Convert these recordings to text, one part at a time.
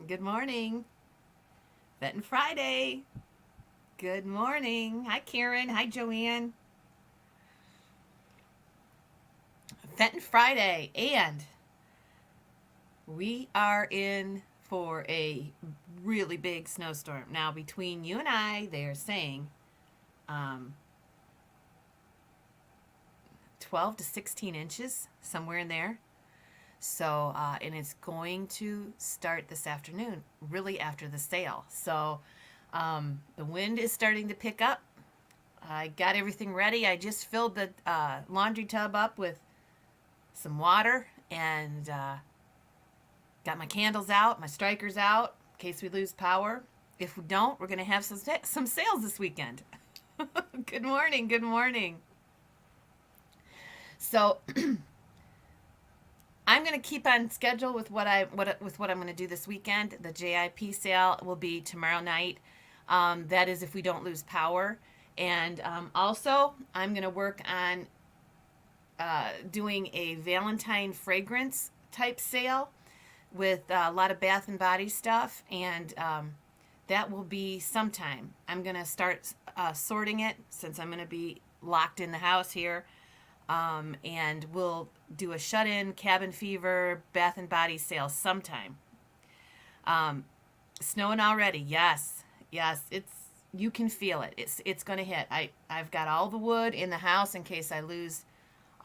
Good morning. Fenton Friday. Good morning. Hi, Karen. Hi, Joanne. Fenton Friday. And we are in for a really big snowstorm. Now, between you and I, they are saying um, 12 to 16 inches, somewhere in there. So, and it's going to start this afternoon, really after the sale. So, the wind is starting to pick up. I got everything ready. I just filled the laundry tub up with some water and got my candles out, my strikers out in case we lose power. If we don't, we're going to have some sales this weekend. Good morning. Good morning. So I'm going to keep on schedule with what I'm going to do this weekend. The JIP sale will be tomorrow night. That is if we don't lose power. And also, I'm going to work on doing a Valentine fragrance type sale with a lot of Bath and Body stuff, and that will be sometime. I'm gonna start sorting it since I'm gonna be locked in the house here, and we'll do a shut-in cabin fever Bath and Body sale sometime. Um, Snowing already, yes, yes. You can feel it. It's gonna hit. I've got all the wood in the house in case I lose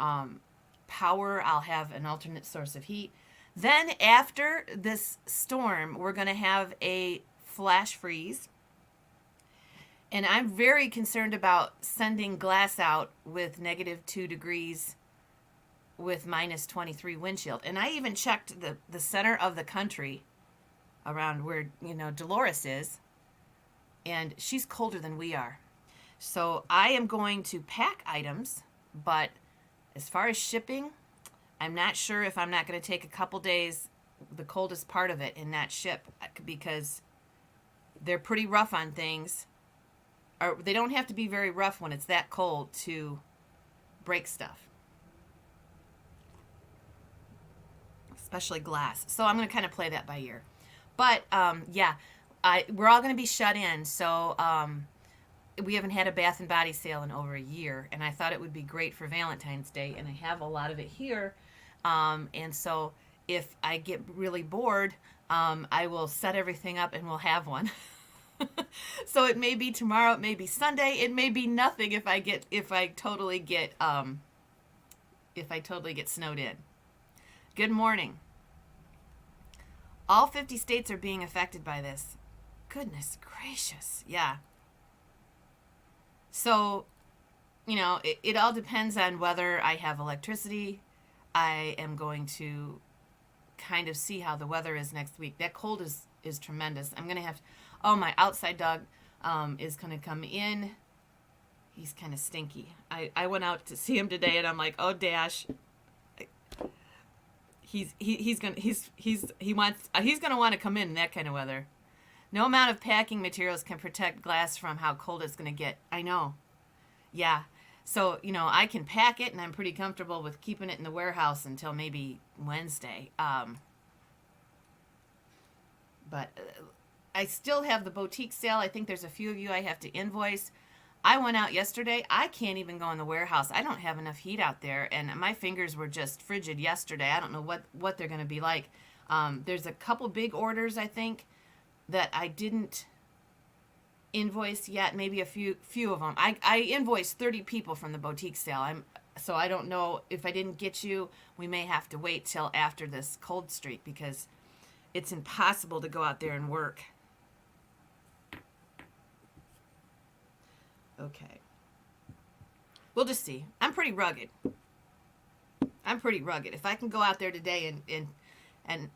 um, power. I'll have an alternate source of heat. Then, after this storm, we're going to have a flash freeze. And I'm very concerned about sending glass out with -2 degrees with -23 windshield. And I even checked the center of the country around where, Dolores is, and she's colder than we are. So I am going to pack items, but as far as shipping, I'm not sure if I'm not going to take a couple days, the coldest part of it, and not ship because they're pretty rough on things. Or they don't have to be very rough when it's that cold to break stuff, especially glass. So I'm going to kind of play that by ear. But yeah, we're all going to be shut in. So we haven't had a Bath and Body sale in over a year, and I thought it would be great for Valentine's Day, and I have a lot of it here. And so if I get really bored, I will set everything up and we'll have one. So it may be tomorrow, it may be Sunday, it may be nothing if I totally get snowed in. Good morning. All 50 states are being affected by this. Goodness gracious. Yeah. So, it all depends on whether I have electricity. I am going to kind of see how the weather is next week. That cold is tremendous. I'm going to have to, oh, my outside dog is going to come in. He's kind of stinky. I went out to see him today, and I'm like, oh, Dash. He's gonna want to come in that kind of weather. No amount of packing materials can protect glass from how cold it's going to get. I know. Yeah. So, I can pack it, and I'm pretty comfortable with keeping it in the warehouse until maybe Wednesday. But I still have the boutique sale. I think there's a few of you I have to invoice. I went out yesterday. I can't even go in the warehouse. I don't have enough heat out there, and my fingers were just frigid yesterday. I don't know what they're going to be like. There's a couple big orders, I think, that I didn't invoice yet. Maybe a few of them. I invoiced 30 people from the boutique sale. So I don't know if I didn't get you. We may have to wait till after this cold streak because it's impossible to go out there and work. Okay. We'll just see. I'm pretty rugged. If I can go out there today and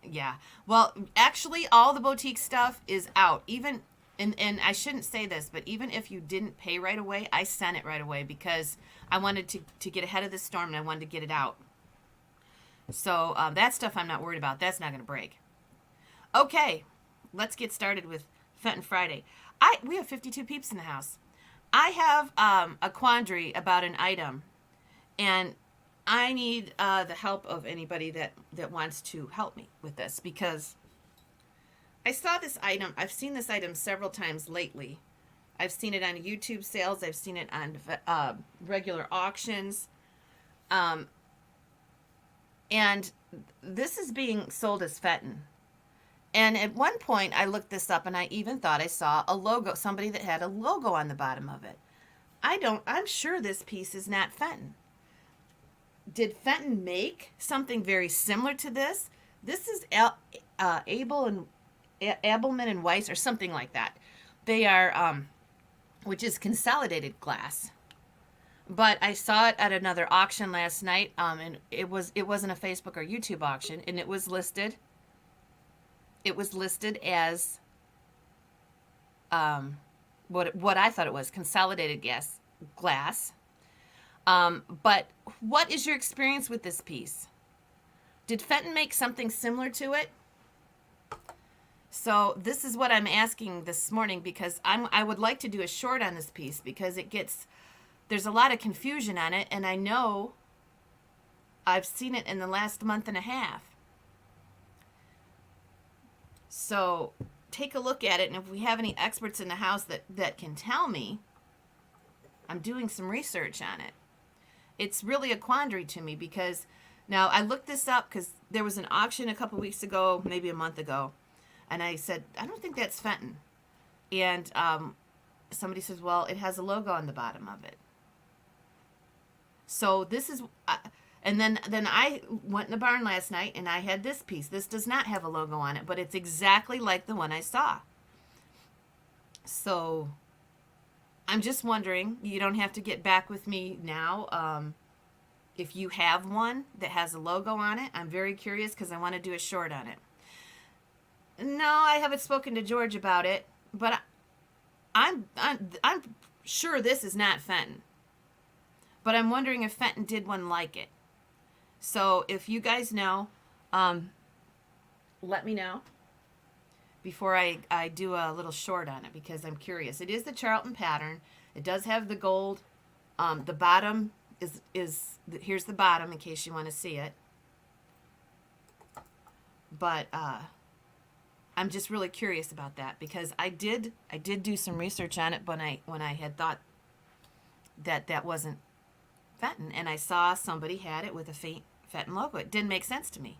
yeah. Well, actually, all the boutique stuff is out. Even and I shouldn't say this, but even if you didn't pay right away, I sent it right away because I wanted to get ahead of the storm and I wanted to get it out. So that stuff I'm not worried about. That's not going to break. Okay, let's get started with Fenton Friday. We have 52 peeps in the house. I have a quandary about an item, and I need the help of anybody that wants to help me with this because I saw this item. I've seen this item several times lately. I've seen it on YouTube sales. I've seen it on regular auctions. Um, and this is being sold as Fenton. And at one point, I looked this up, and I even thought I saw a logo, somebody that had a logo on the bottom of it. I'm sure this piece is not Fenton. Did Fenton make something very similar to this? This is Abelman and Weiss or something like that. They are, which is consolidated glass. But I saw it at another auction last night, and it wasn't a Facebook or YouTube auction, and it was listed. It was listed as what I thought it was, consolidated glass. But what is your experience with this piece? Did Fenton make something similar to it? So this is what I'm asking this morning, because I would like to do a short on this piece, because there's a lot of confusion on it, and I know I've seen it in the last month and a half. So take a look at it, and if we have any experts in the house that can tell me, I'm doing some research on it. It's really a quandary to me, because now I looked this up because there was an auction a couple weeks ago, maybe a month ago, and I said, I don't think that's Fenton. And somebody says, well, it has a logo on the bottom of it. So this is, and then I went in the barn last night, and I had this piece. This does not have a logo on it, but it's exactly like the one I saw. So I'm just wondering, you don't have to get back with me now. If you have one that has a logo on it, I'm very curious, because I want to do a short on it. No, I haven't spoken to George about it, but I'm sure this is not Fenton. But I'm wondering if Fenton did one like it. So if you guys know, let me know before I do a little short on it, because I'm curious. It is the Charlton pattern. It does have the gold. The bottom here's the bottom in case you want to see it. But I'm just really curious about that, because I did do some research on it when I had thought that wasn't Fenton, and I saw somebody had it with a Fenton logo. It didn't make sense to me.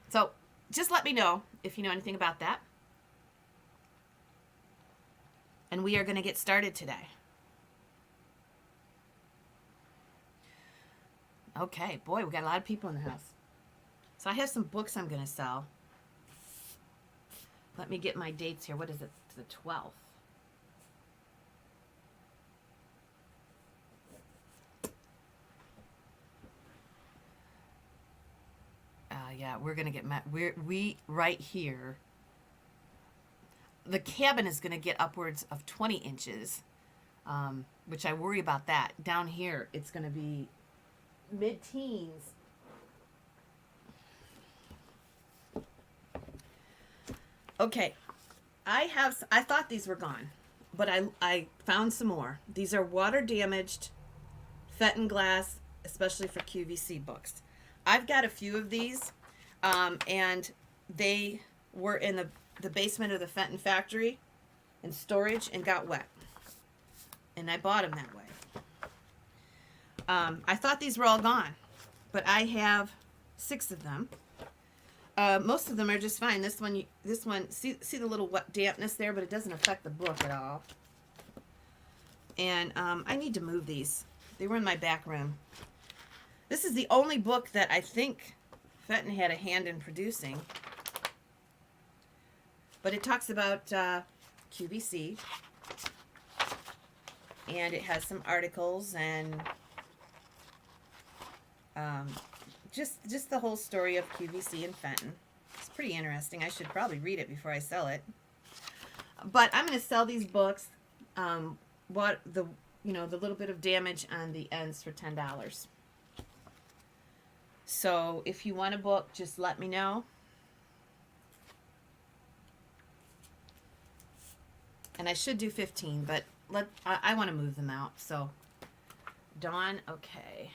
So just let me know if you know anything about that. And we are going to get started today. Okay, boy, we got a lot of people in the house. So I have some books I'm going to sell. Let me get my dates here. What is it? It's the 12th. Yeah, we're going to get we right here. The cabin is going to get upwards of 20 inches, which I worry about that. Down here, it's going to be mid-teens. Okay, I thought these were gone, but I found some more. These are water damaged Fenton glass, especially for QVC books. I've got a few of these, and they were in the basement of the Fenton factory in storage and got wet, and I bought them that way. I thought these were all gone, but I have 6 of them. Most of them are just fine. This one, see the little wet dampness there, but it doesn't affect the book at all. And I need to move these. They were in my back room. This is the only book that I think Fenton had a hand in producing. But it talks about QVC, and it has some articles and just the whole story of QVC and Fenton. It's pretty interesting. I should probably read it before I sell it. But I'm going to sell these books. The little bit of damage on the ends for $10. So if you want a book, just let me know. And I should do 15, but I want to move them out. So Dawn, okay.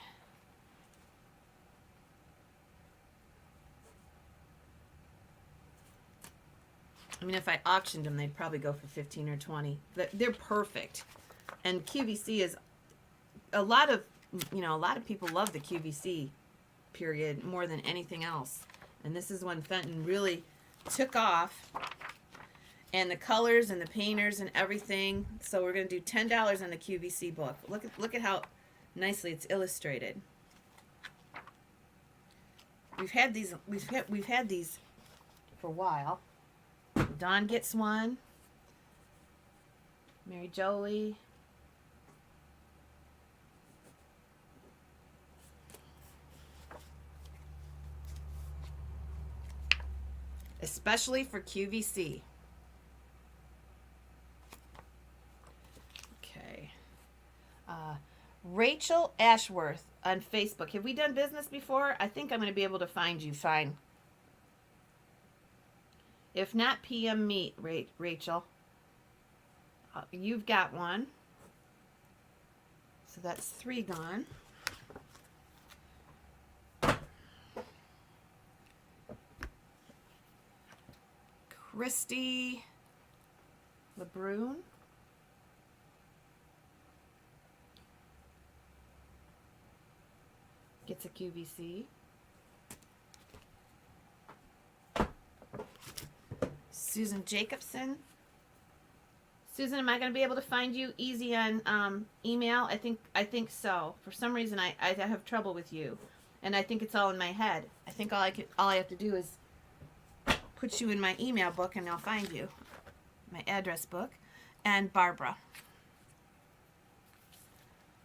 I mean, if I auctioned them, they'd probably go for 15 or 20. They're perfect. And QVC is a lot of, a lot of people love the QVC period more than anything else. And this is when Fenton really took off. And the colors and the painters and everything. So we're going to do $10 on the QVC book. Look at how nicely it's illustrated. We've had these for a while. Dawn gets one. Mary Jolie. Especially for QVC. Okay. Rachel Ashworth on Facebook. Have we done business before? I think I'm going to be able to find you fine. If not, PM me, Rachel. You've got one. So that's 3 gone. Christy LeBrun. Gets a QVC. Susan Jacobson. Susan, am I going to be able to find you easy on email? I think so. For some reason, I have trouble with you, and I think it's all in my head. I think all I have to do is put you in my email book, and I'll find you. My address book. And Barbara.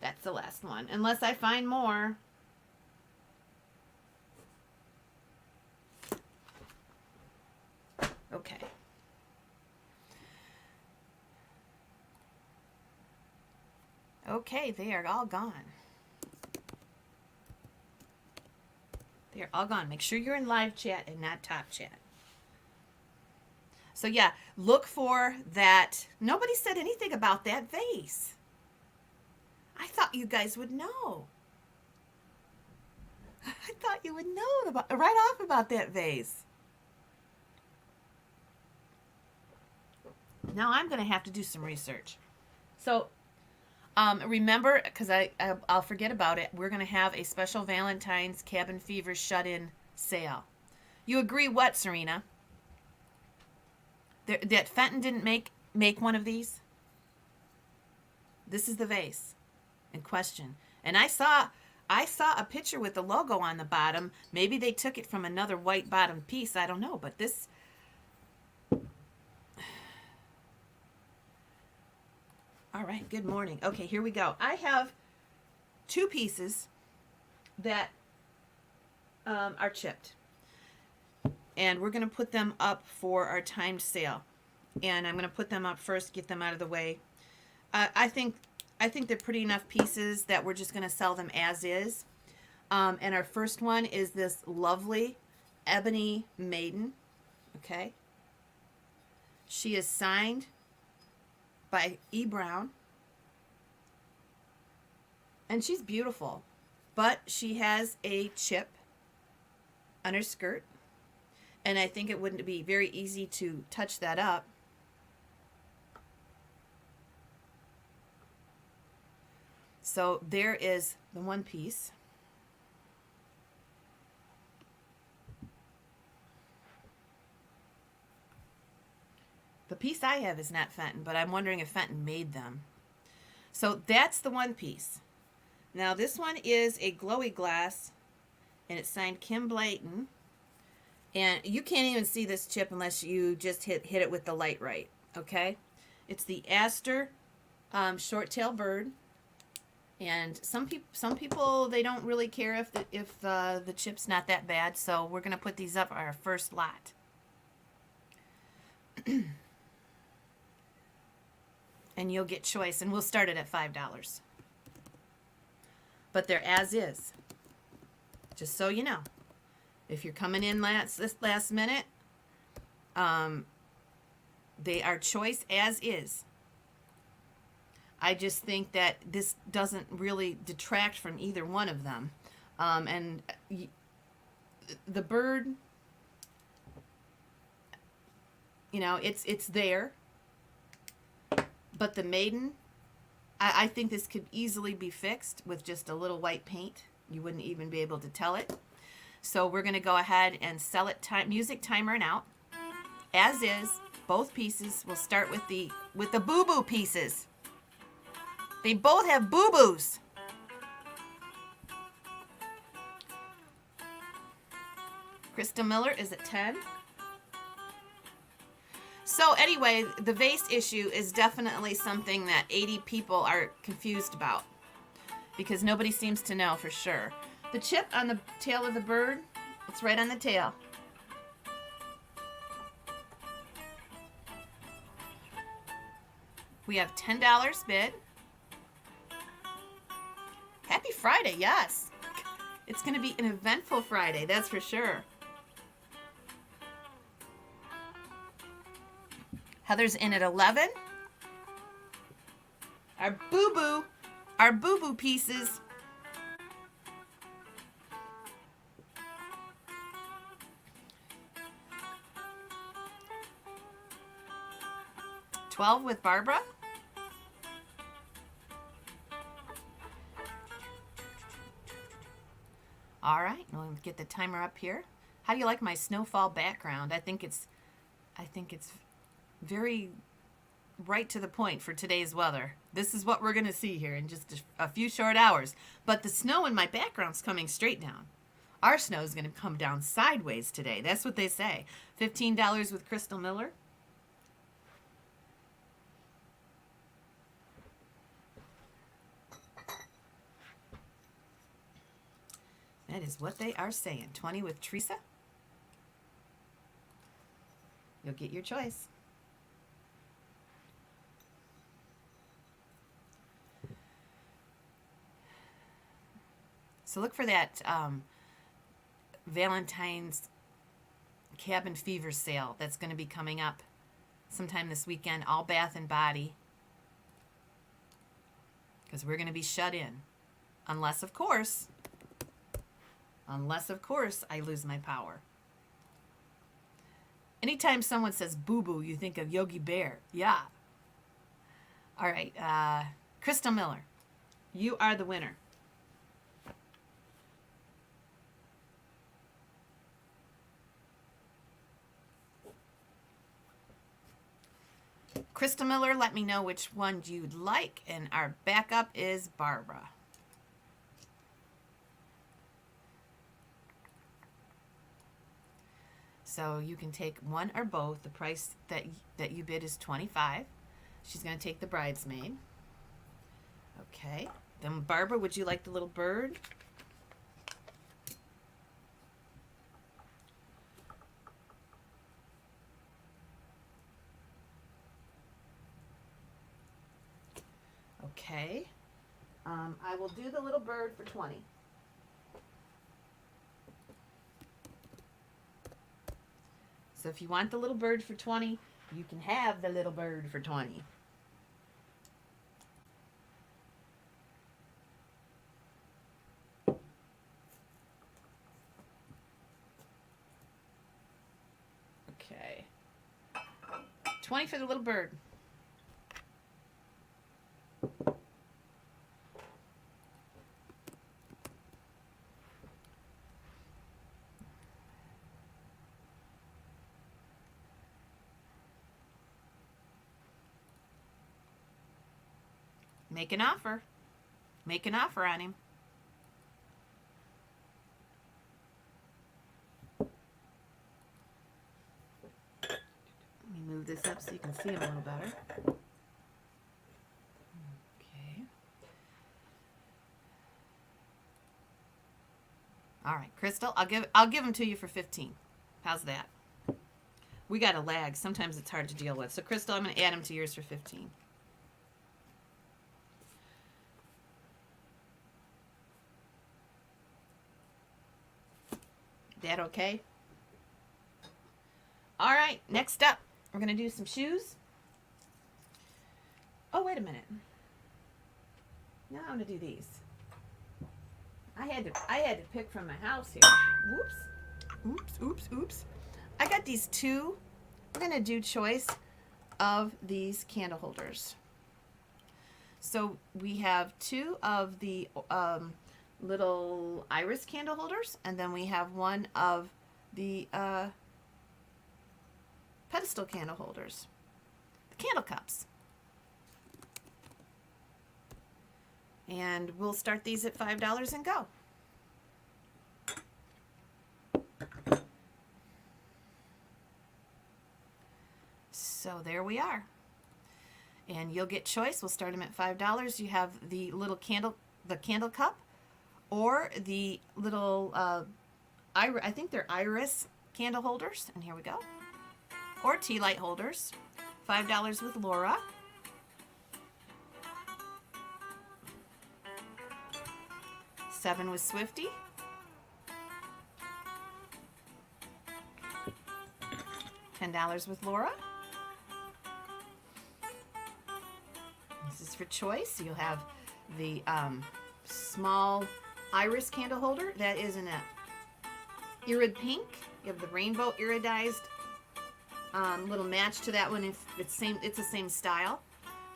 That's the last one. Unless I find more. Okay. Okay, they are all gone. They are all gone. Make sure you're in live chat and not top chat. So yeah, look for that. Nobody said anything about that vase. I thought you guys would know. I thought you would know right off about that vase. Now I'm going to have to do some research. So remember, because I'll forget about it, we're going to have a special Valentine's Cabin Fever shut-in sale. You agree what, Serena? That Fenton didn't make one of these? This is the vase in question. And I saw a picture with the logo on the bottom. Maybe they took it from another white bottom piece. I don't know. But this... All right, good morning. Okay, here we go. I have 2 pieces that are chipped. And we're going to put them up for our timed sale. And I'm going to put them up first, get them out of the way. I think they're pretty enough pieces that we're just going to sell them as is. And our first one is this lovely Ebony Maiden. Okay. She is signed by E. Brown. And she's beautiful. But she has a chip on her skirt. And I think it wouldn't be very easy to touch that up. So there is the one piece. The piece I have is not Fenton, but I'm wondering if Fenton made them. So that's the one piece. Now this one is a glowy glass, and it's signed Kim Blayton. And you can't even see this chip unless you just hit it with the light right, okay? It's the Aster short-tailed bird. And some people they don't really care if the chip's not that bad, so we're gonna put these up our first lot. And you'll get choice, and we'll start it at $5. But they're as is, just so you know. If you're coming in this last minute, they are choice as is. I just think that this doesn't really detract from either one of them. And the bird, You know, it's there. But the maiden, I think this could easily be fixed with just a little white paint. You wouldn't even be able to tell it. So we're going to go ahead and sell it music timer out. As is, both pieces. We'll start with the boo-boo pieces. They both have boo-boos. Crystal Miller is at 10. So anyway, the vase issue is definitely something that 80 people are confused about because nobody seems to know for sure. The chip on the tail of the bird, it's right on the tail. We have $10 bid. Happy Friday, yes. It's going to be an eventful Friday, that's for sure. Heather's in at 11. Our boo-boo pieces. $12 with Barbara. All right, we'll get the timer up here. How do you like my snowfall background? I think it's very right to the point for today's weather. This is what we're going to see here in just a few short hours. But the snow in my background's coming straight down. Our snow is going to come down sideways today. That's what they say. $15 with Crystal Miller. That is what they are saying. 20 with Teresa. You'll get your choice. So look for that Valentine's Cabin Fever sale that's going to be coming up sometime this weekend, all Bath and Body, because we're going to be shut in, unless of course I lose my power. Anytime someone says boo-boo, you think of Yogi Bear. Yeah. All right, Crystal Miller, you are the winner. Crystal Miller, let me know which one you'd like, and our backup is Barbara. So you can take one or both. The price that you bid is $25. She's going to take the bridesmaid. Okay. Then Barbara, would you like the little bird? Okay. I will do the little bird for 20. So if you want the little bird for 20, you can have the little bird for 20. Okay. 20 for the little bird. Make an offer. Make an offer on him. Let me move this up so you can see him a little better. Okay. All right, Crystal, I'll give him to you for 15. How's that? We got a lag. Sometimes it's hard to deal with. So Crystal, I'm going to add him to yours for 15. That okay? All right, next up, we're going to do some shoes. Oh, wait a minute. Now I'm going to do these. I had to pick from my house here. Whoops. Oops. I got these two we're going to do choice of these candle holders. So we have 2 of the little iris candle holders, and then we have 1 of the pedestal candle holders, the candle cups. And we'll start these at $5 and go. So there we are. And you'll get choice. We'll start them at $5. You have the little candle, the candle cup, or the little, I think they're iris candle holders. And here we go. Or tea light holders. $5 with Laura. $7 with Swifty. $10 with Laura. This is for choice. You'll have the small iris candle holder that is in a irid pink. You have the rainbow iridized little match to that one. If it's the same style.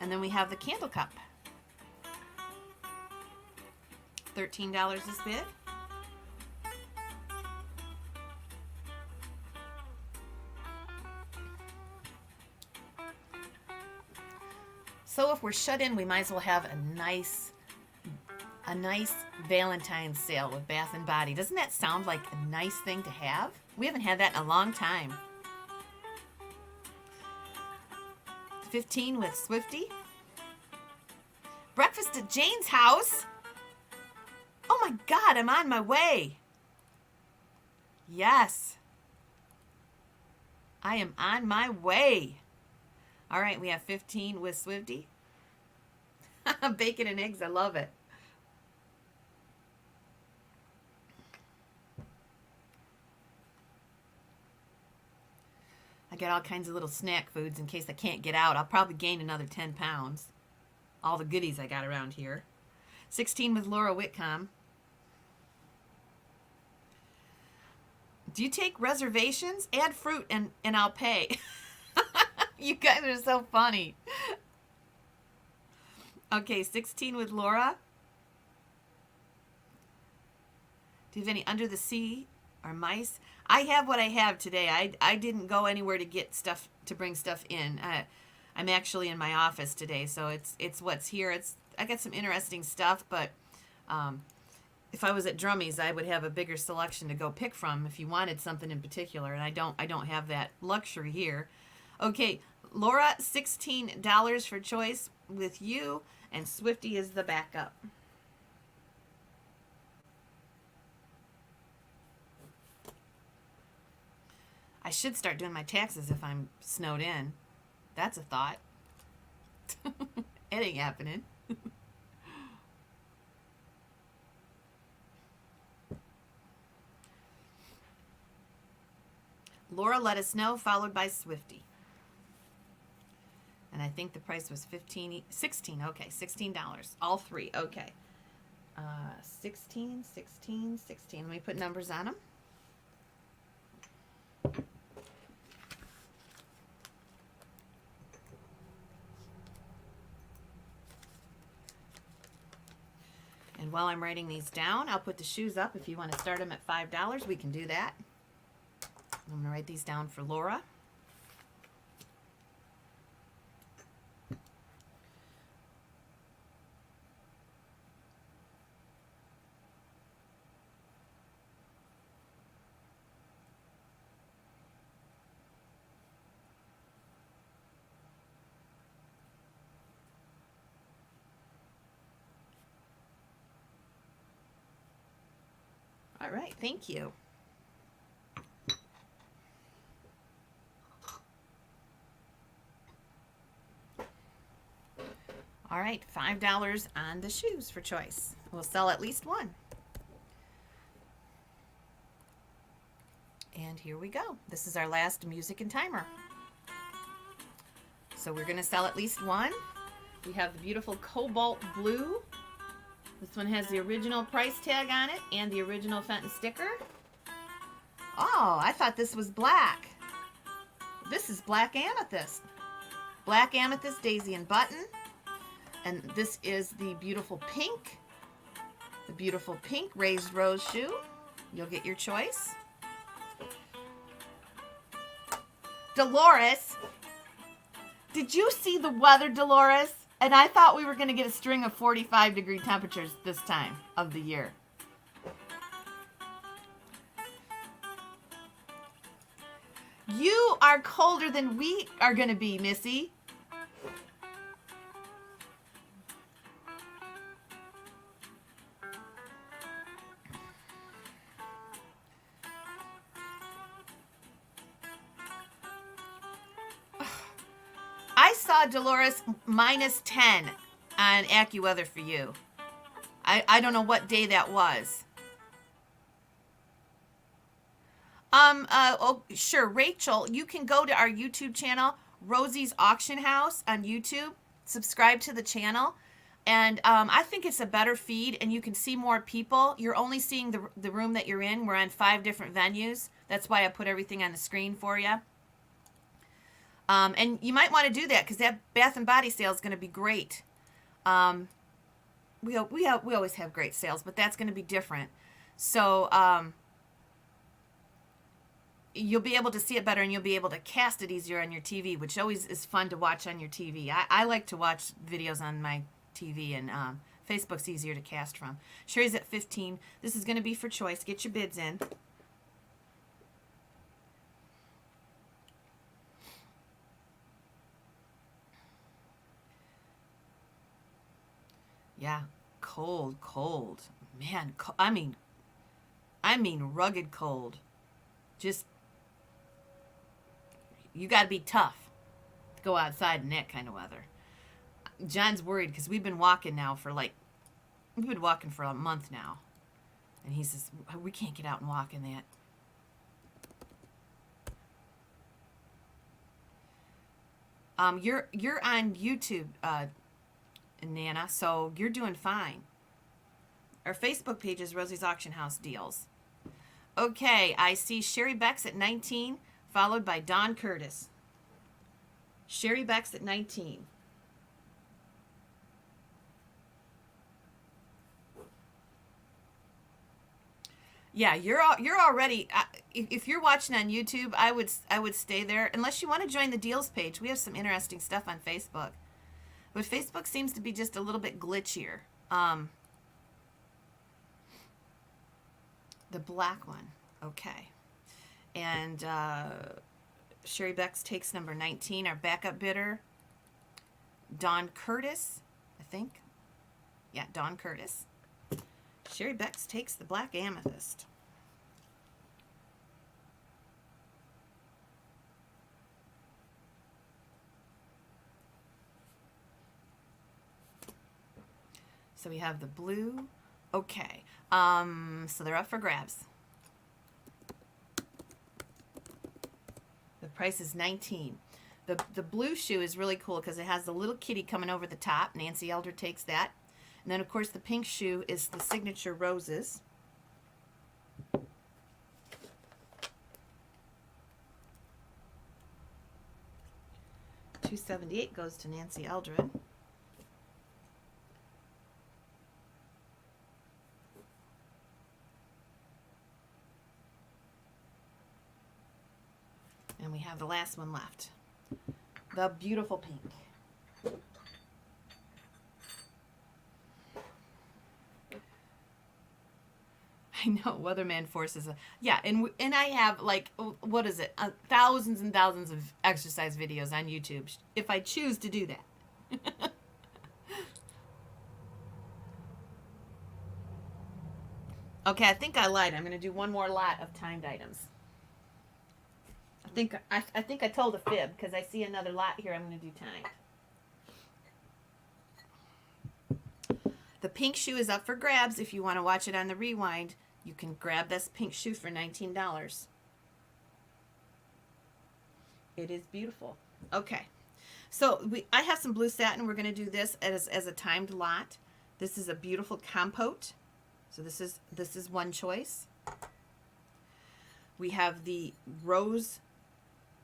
And then we have the candle cup. $13 this bid. So if we're shut in, we might as well have a nice Valentine's sale with Bath and Body. Doesn't that sound like a nice thing to have? We haven't had that in a long time. 15 with Swifty. Breakfast at Jane's house. Oh my God, I'm on my way. Yes. I am on my way. All right, we have 15 with Swifty. Bacon and eggs, I love it. I got all kinds of little snack foods in case I can't get out. I'll probably gain another 10 pounds. All the goodies I got around here. 16 with Laura Whitcomb. Do you take reservations? Add fruit and I'll pay. You guys are so funny. Okay, 16 with Laura. Do you have any under the sea or mice? I have what I have today. I didn't go anywhere to get stuff, to bring stuff in. I'm actually in my office today, so it's what's here. I got some interesting stuff, but if I was at Drummy's, I would have a bigger selection to go pick from if you wanted something in particular, and I don't have that luxury here. Okay, Laura, $16 for choice with you, and Swifty is the backup. I should start doing my taxes if I'm snowed in. That's a thought. It ain't happening. Laura, let us know, followed by Swifty. And I think the price was $16. Okay, $16. All three. Okay. 16. Let me put numbers on them. And while I'm writing these down, I'll put the shoes up. If you want to start them at $5, we can do that. I'm going to write these down for Laura. All right, thank you. All right, $5 on the shoes for choice. We'll sell at least one. And here we go. This is our last music and timer. So we're going to sell at least one. We have the beautiful cobalt blue. This one has the original price tag on it and the original Fenton sticker. Oh, I thought this was black. this is black amethyst. Black amethyst, daisy and button. And this is the beautiful pink. The beautiful pink raised rose shoe. You'll get your choice. Dolores, did you see the weather, Dolores? And I thought we were going to get a string of 45-degree temperatures this time of the year. You are colder than we are going to be, Missy. I saw, Dolores, minus 10 on AccuWeather for you. I don't know what day that was. Oh, sure, Rachel, you can go to our YouTube channel, Rosie's Auction House on YouTube. Subscribe to the channel. And I think it's a better feed, and you can see more people. You're only seeing the room that you're in. We're on 5 different venues. That's why I put everything on the screen for you. And you might want to do that because that Bath and Body sale is going to be great. We always have great sales, but that's going to be different. So you'll be able to see it better, and you'll be able to cast it easier on your TV, which always is fun to watch on your TV. I like to watch videos on my TV, and Facebook's easier to cast from. Sherry's at 15. This is going to be for choice. Get your bids in. Yeah, cold. Man, I mean rugged cold. Just, you got to be tough to go outside in that kind of weather. John's worried because we've been walking now for we've been walking for a month now. And he says, we can't get out and walk in that. You're on YouTube, Nana, so you're doing fine. Our Facebook page is Rosie's Auction House Deals. Okay, I see Sherry Beck's at 19, followed by Don Curtis. Sherry Beck's at 19. Yeah, you're already. If you're watching on YouTube, I would stay there unless you want to join the deals page. We have some interesting stuff on Facebook. But Facebook seems to be just a little bit glitchier. The black one. Okay. And Sherry Beck's takes number 19. Our backup bidder, Don Curtis, I think. Yeah, Don Curtis. Sherry Beck's takes the black amethyst. So we have the blue. Okay. So they're up for grabs. The price is 19. The blue shoe is really cool because it has the little kitty coming over the top. Nancy Elder takes that. And then, of course, the pink shoe is the signature roses. $278 goes to Nancy Eldred. And we have the last one left. The beautiful pink. I know, Weatherman forces a... Yeah, and I have, what is it? Thousands and thousands of exercise videos on YouTube, if I choose to do that. Okay, I think I lied. I'm going to do one more lot of timed items. I think I told a fib, because I see another lot here I'm going to do timed. The pink shoe is up for grabs. If you want to watch it on the rewind, you can grab this pink shoe for $19. It is beautiful. Okay. So I have some blue satin. We're going to do this as a timed lot. This is a beautiful compote. So this is one choice. We have the rose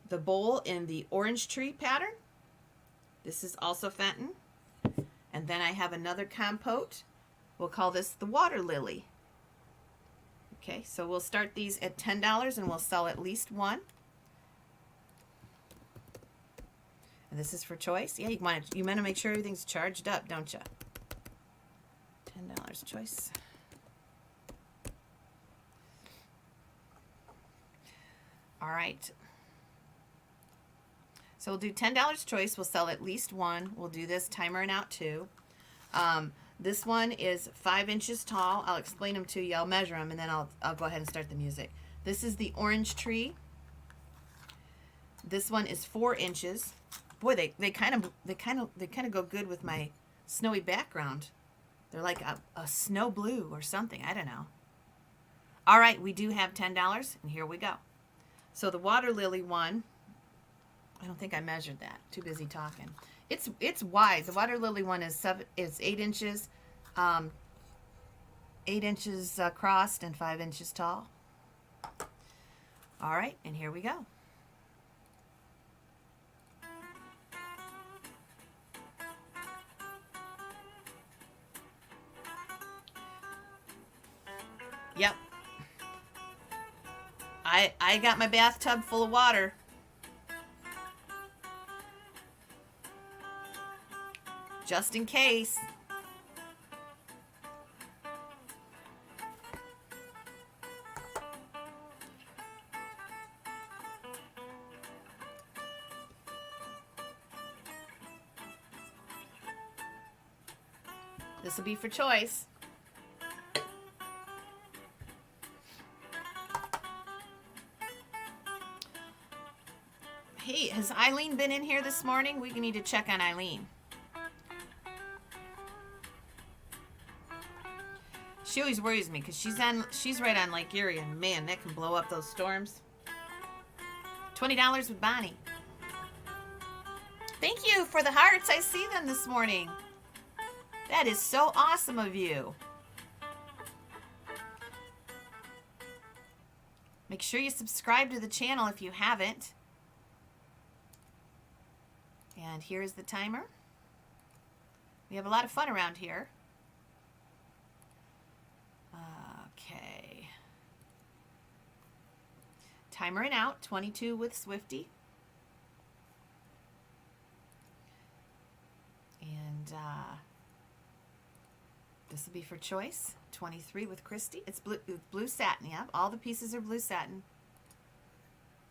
the bowl in the orange tree pattern. This is also Fenton. And then I have another compote. We'll call this the water lily. Okay, so we'll start these at $10 and we'll sell at least one. And this is for choice. Yeah, you want to make sure everything's charged up, don't you? $10 choice. All right. So we'll do $10 choice. We'll sell at least one. We'll do this timer and out too. This one is 5 inches tall. I'll explain them to you. I'll measure them, and then I'll go ahead and start the music. This is the orange tree. This one is 4 inches. Boy, they kind of go good with my snowy background. They're like a snow blue or something. I don't know. All right, we do have $10, and here we go. So the water lily one, I don't think I measured that. Too busy talking. It's wide. The water lily one is 8 inches, 8 inches crossed and 5 inches tall. All right, and here we go. Yep. I got my bathtub full of water. Just in case. This will be for choice. Hey, has Eileen been in here this morning? We need to check on Eileen. She always worries me because she's right on Lake Erie, and man, that can blow up those storms. $20 with Bonnie. Thank you for the hearts. I see them this morning. That is so awesome of you. Make sure you subscribe to the channel if you haven't. And here's the timer. We have a lot of fun around here. Okay. Timer and out, 22 with Swifty. And this will be for choice, 23 with Christy. It's blue satin, yeah. All the pieces are blue satin.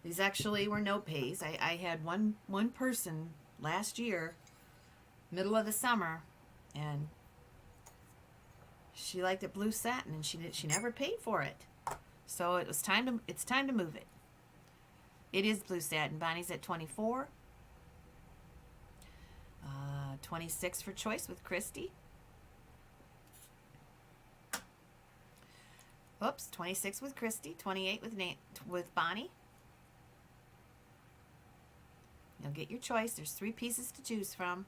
These actually were no pays. I had one person last year, middle of the summer, and she liked it blue satin, and she never paid for it. So it's time to move it. It is blue satin. Bonnie's at 24. 26 for choice with Christy. Oops, 26 with Christy, 28 with Bonnie. You'll get your choice. There's 3 pieces to choose from.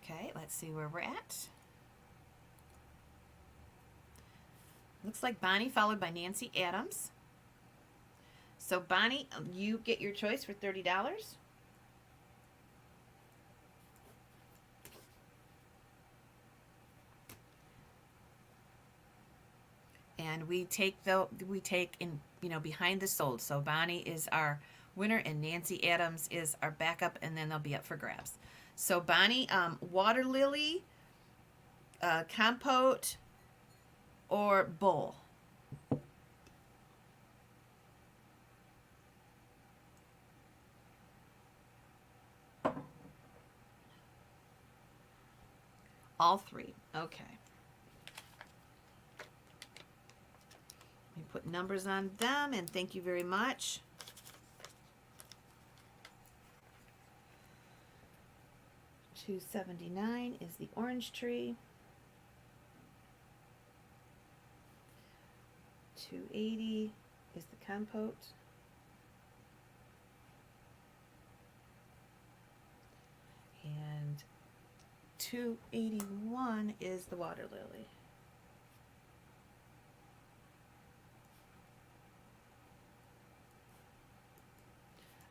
Okay, let's see where we're at. Looks like Bonnie followed by Nancy Adams. So Bonnie, you get your choice for $30. And we take in, behind the sold. So Bonnie is our winner and Nancy Adams is our backup, and then they'll be up for grabs. So Bonnie, water lily, compote, or bowl. All 3. Okay. Let me put numbers on them, and thank you very much. $2.79 is the orange tree. $2.80 is the compote. And 281 is the water lily.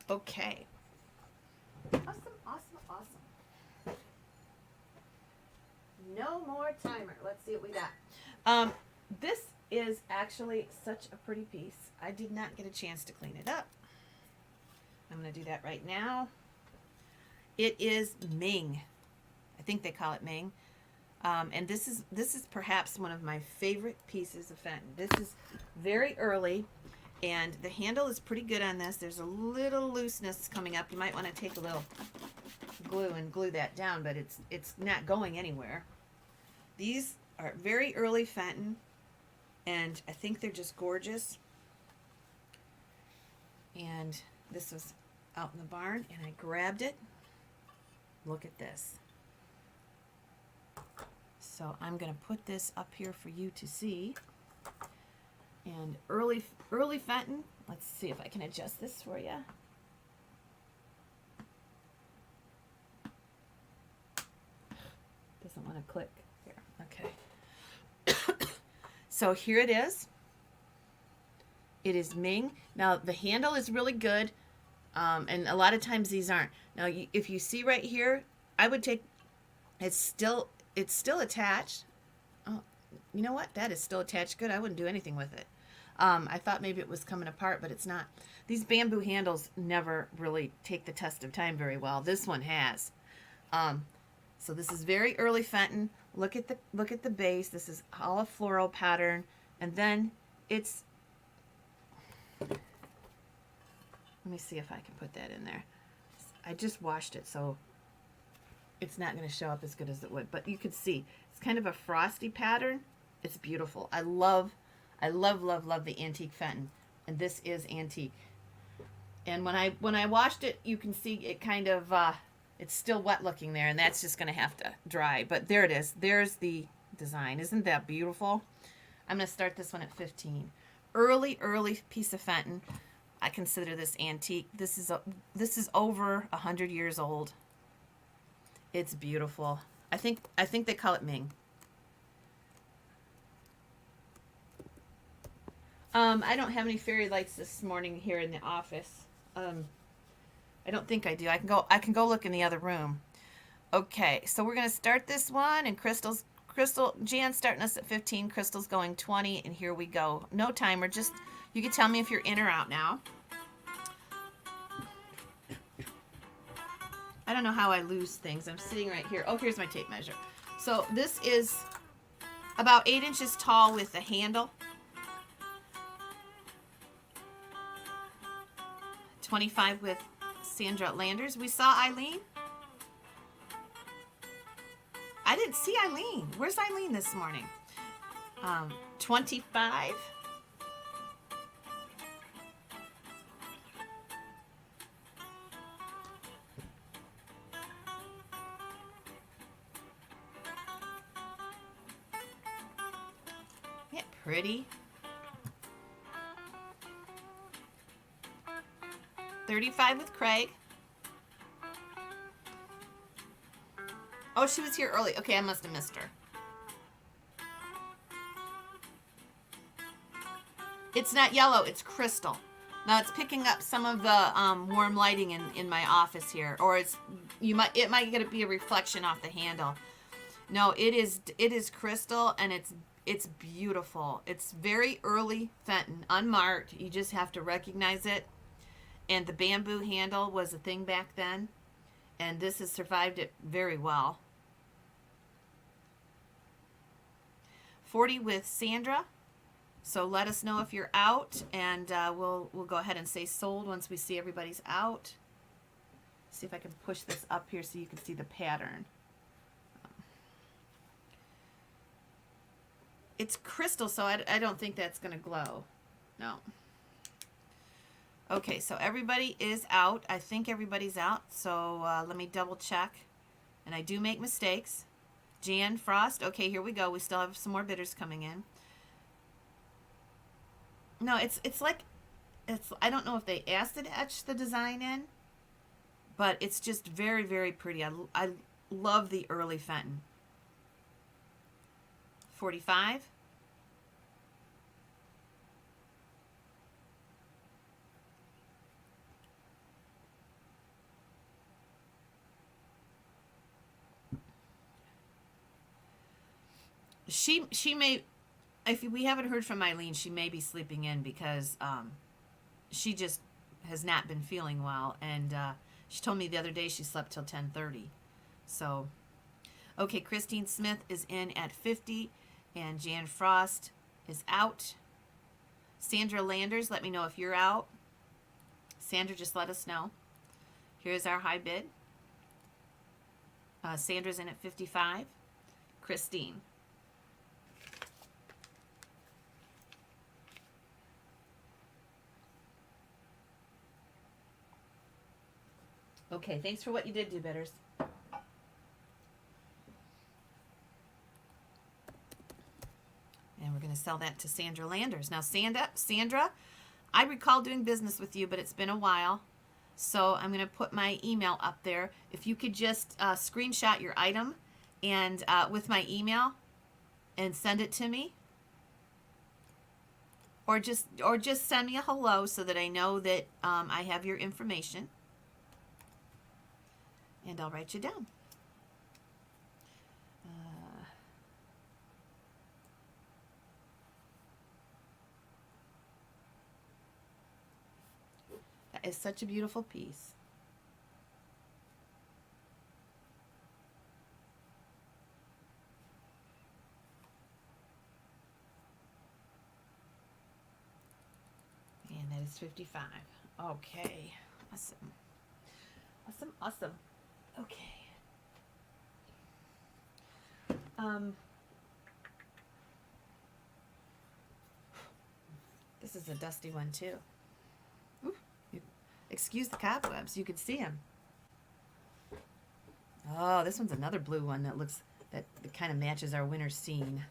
Okay. Awesome, awesome, awesome. No more timer. Let's see what we got. This is actually such a pretty piece. I did not get a chance to clean it up. I'm going to do that right now. It is Ming. I think they call it Ming. And this is perhaps one of my favorite pieces of Fenton. This is very early, and the handle is pretty good on this. There's a little looseness coming up. You might want to take a little glue and glue that down, but it's not going anywhere. These are very early Fenton, and I think they're just gorgeous. And this was out in the barn, and I grabbed it. Look at this. So I'm going to put this up here for you to see. And early Fenton. Let's see if I can adjust this for you. Doesn't want to click here. Okay. So here it is. It is Ming. Now the handle is really good, and a lot of times these aren't. Now if you see right here, I would take. It's still attached. Oh, you know what? That is still attached good. I wouldn't do anything with it. I thought maybe it was coming apart, but it's not. These bamboo handles never really take the test of time very well. This one has. So this is very early Fenton. Look at the base. This is all a floral pattern, and then it's. Let me see if I can put that in there. I just washed it, so it's not going to show up as good as it would. But you can see it's kind of a frosty pattern. It's beautiful. I love the antique Fenton, and this is antique. And when I washed it, you can see it kind of it's still wet looking there, and that's just going to have to dry. But there it is. There's the design. Isn't that beautiful? I'm going to start this one at 15. Early piece of Fenton. I consider this antique. This is over 100 years old. It's beautiful. I think they call it Ming. I don't have any fairy lights this morning here in the office. I don't think I do. I can go look in the other room. Okay, so we're gonna start this one, and Crystal Jan's starting us at 15. Crystal's going 20, and here we go. No timer. Just you can tell me if you're in or out now. I don't know how I lose things. I'm sitting right here. Oh, here's my tape measure. So this is about 8 inches tall with a handle. 25 with Sandra Landers. We saw Eileen. I didn't see Eileen. Where's Eileen this morning? 25. Isn't it pretty? 35 with Craig. Oh, she was here early. Okay, I must have missed her. It's not yellow, it's crystal. Now it's picking up some of the warm lighting in my office here, or it might get to be a reflection off the handle. No, it is crystal, and it's beautiful. It's very early Fenton, unmarked. You just have to recognize it. And the bamboo handle was a thing back then, and this has survived it very well. 40 with Sandra. So let us know if you're out, and we'll go ahead and say sold once we see everybody's out. See if I can push this up here so you can see the pattern. It's crystal, so I don't think that's going to glow. No. Okay, so everybody is out. I think everybody's out, so let me double check. And I do make mistakes. Jan, Frost, okay, here we go. We still have some more bidders coming in. No, it's I don't know if they asked it to etch the design in, but it's just very, very pretty. love the early Fenton. 45. She may, if we haven't heard from Eileen, she may be sleeping in because she just has not been feeling well, and she told me the other day she slept till 10:30. So, okay, Christine Smith is in at 50, and Jan Frost is out. Sandra Landers, let me know if you're out. Sandra, just let us know. Here's our high bid. Sandra's in at 55. Christine. Okay, thanks for what you did, Do Bitters. And we're going to sell that to Sandra Landers. Now, Sandra, I recall doing business with you, but it's been a while. So I'm going to put my email up there. If you could just screenshot your item and with my email and send it to me. Or just send me a hello so that I know that I have your information. And I'll write you down. That is such a beautiful piece. And that is 55. Okay. Awesome. Awesome, awesome. Okay. This is a dusty one too. Ooh, excuse the cobwebs. You could see them. Oh, this one's another blue one that kind of matches our winter scene.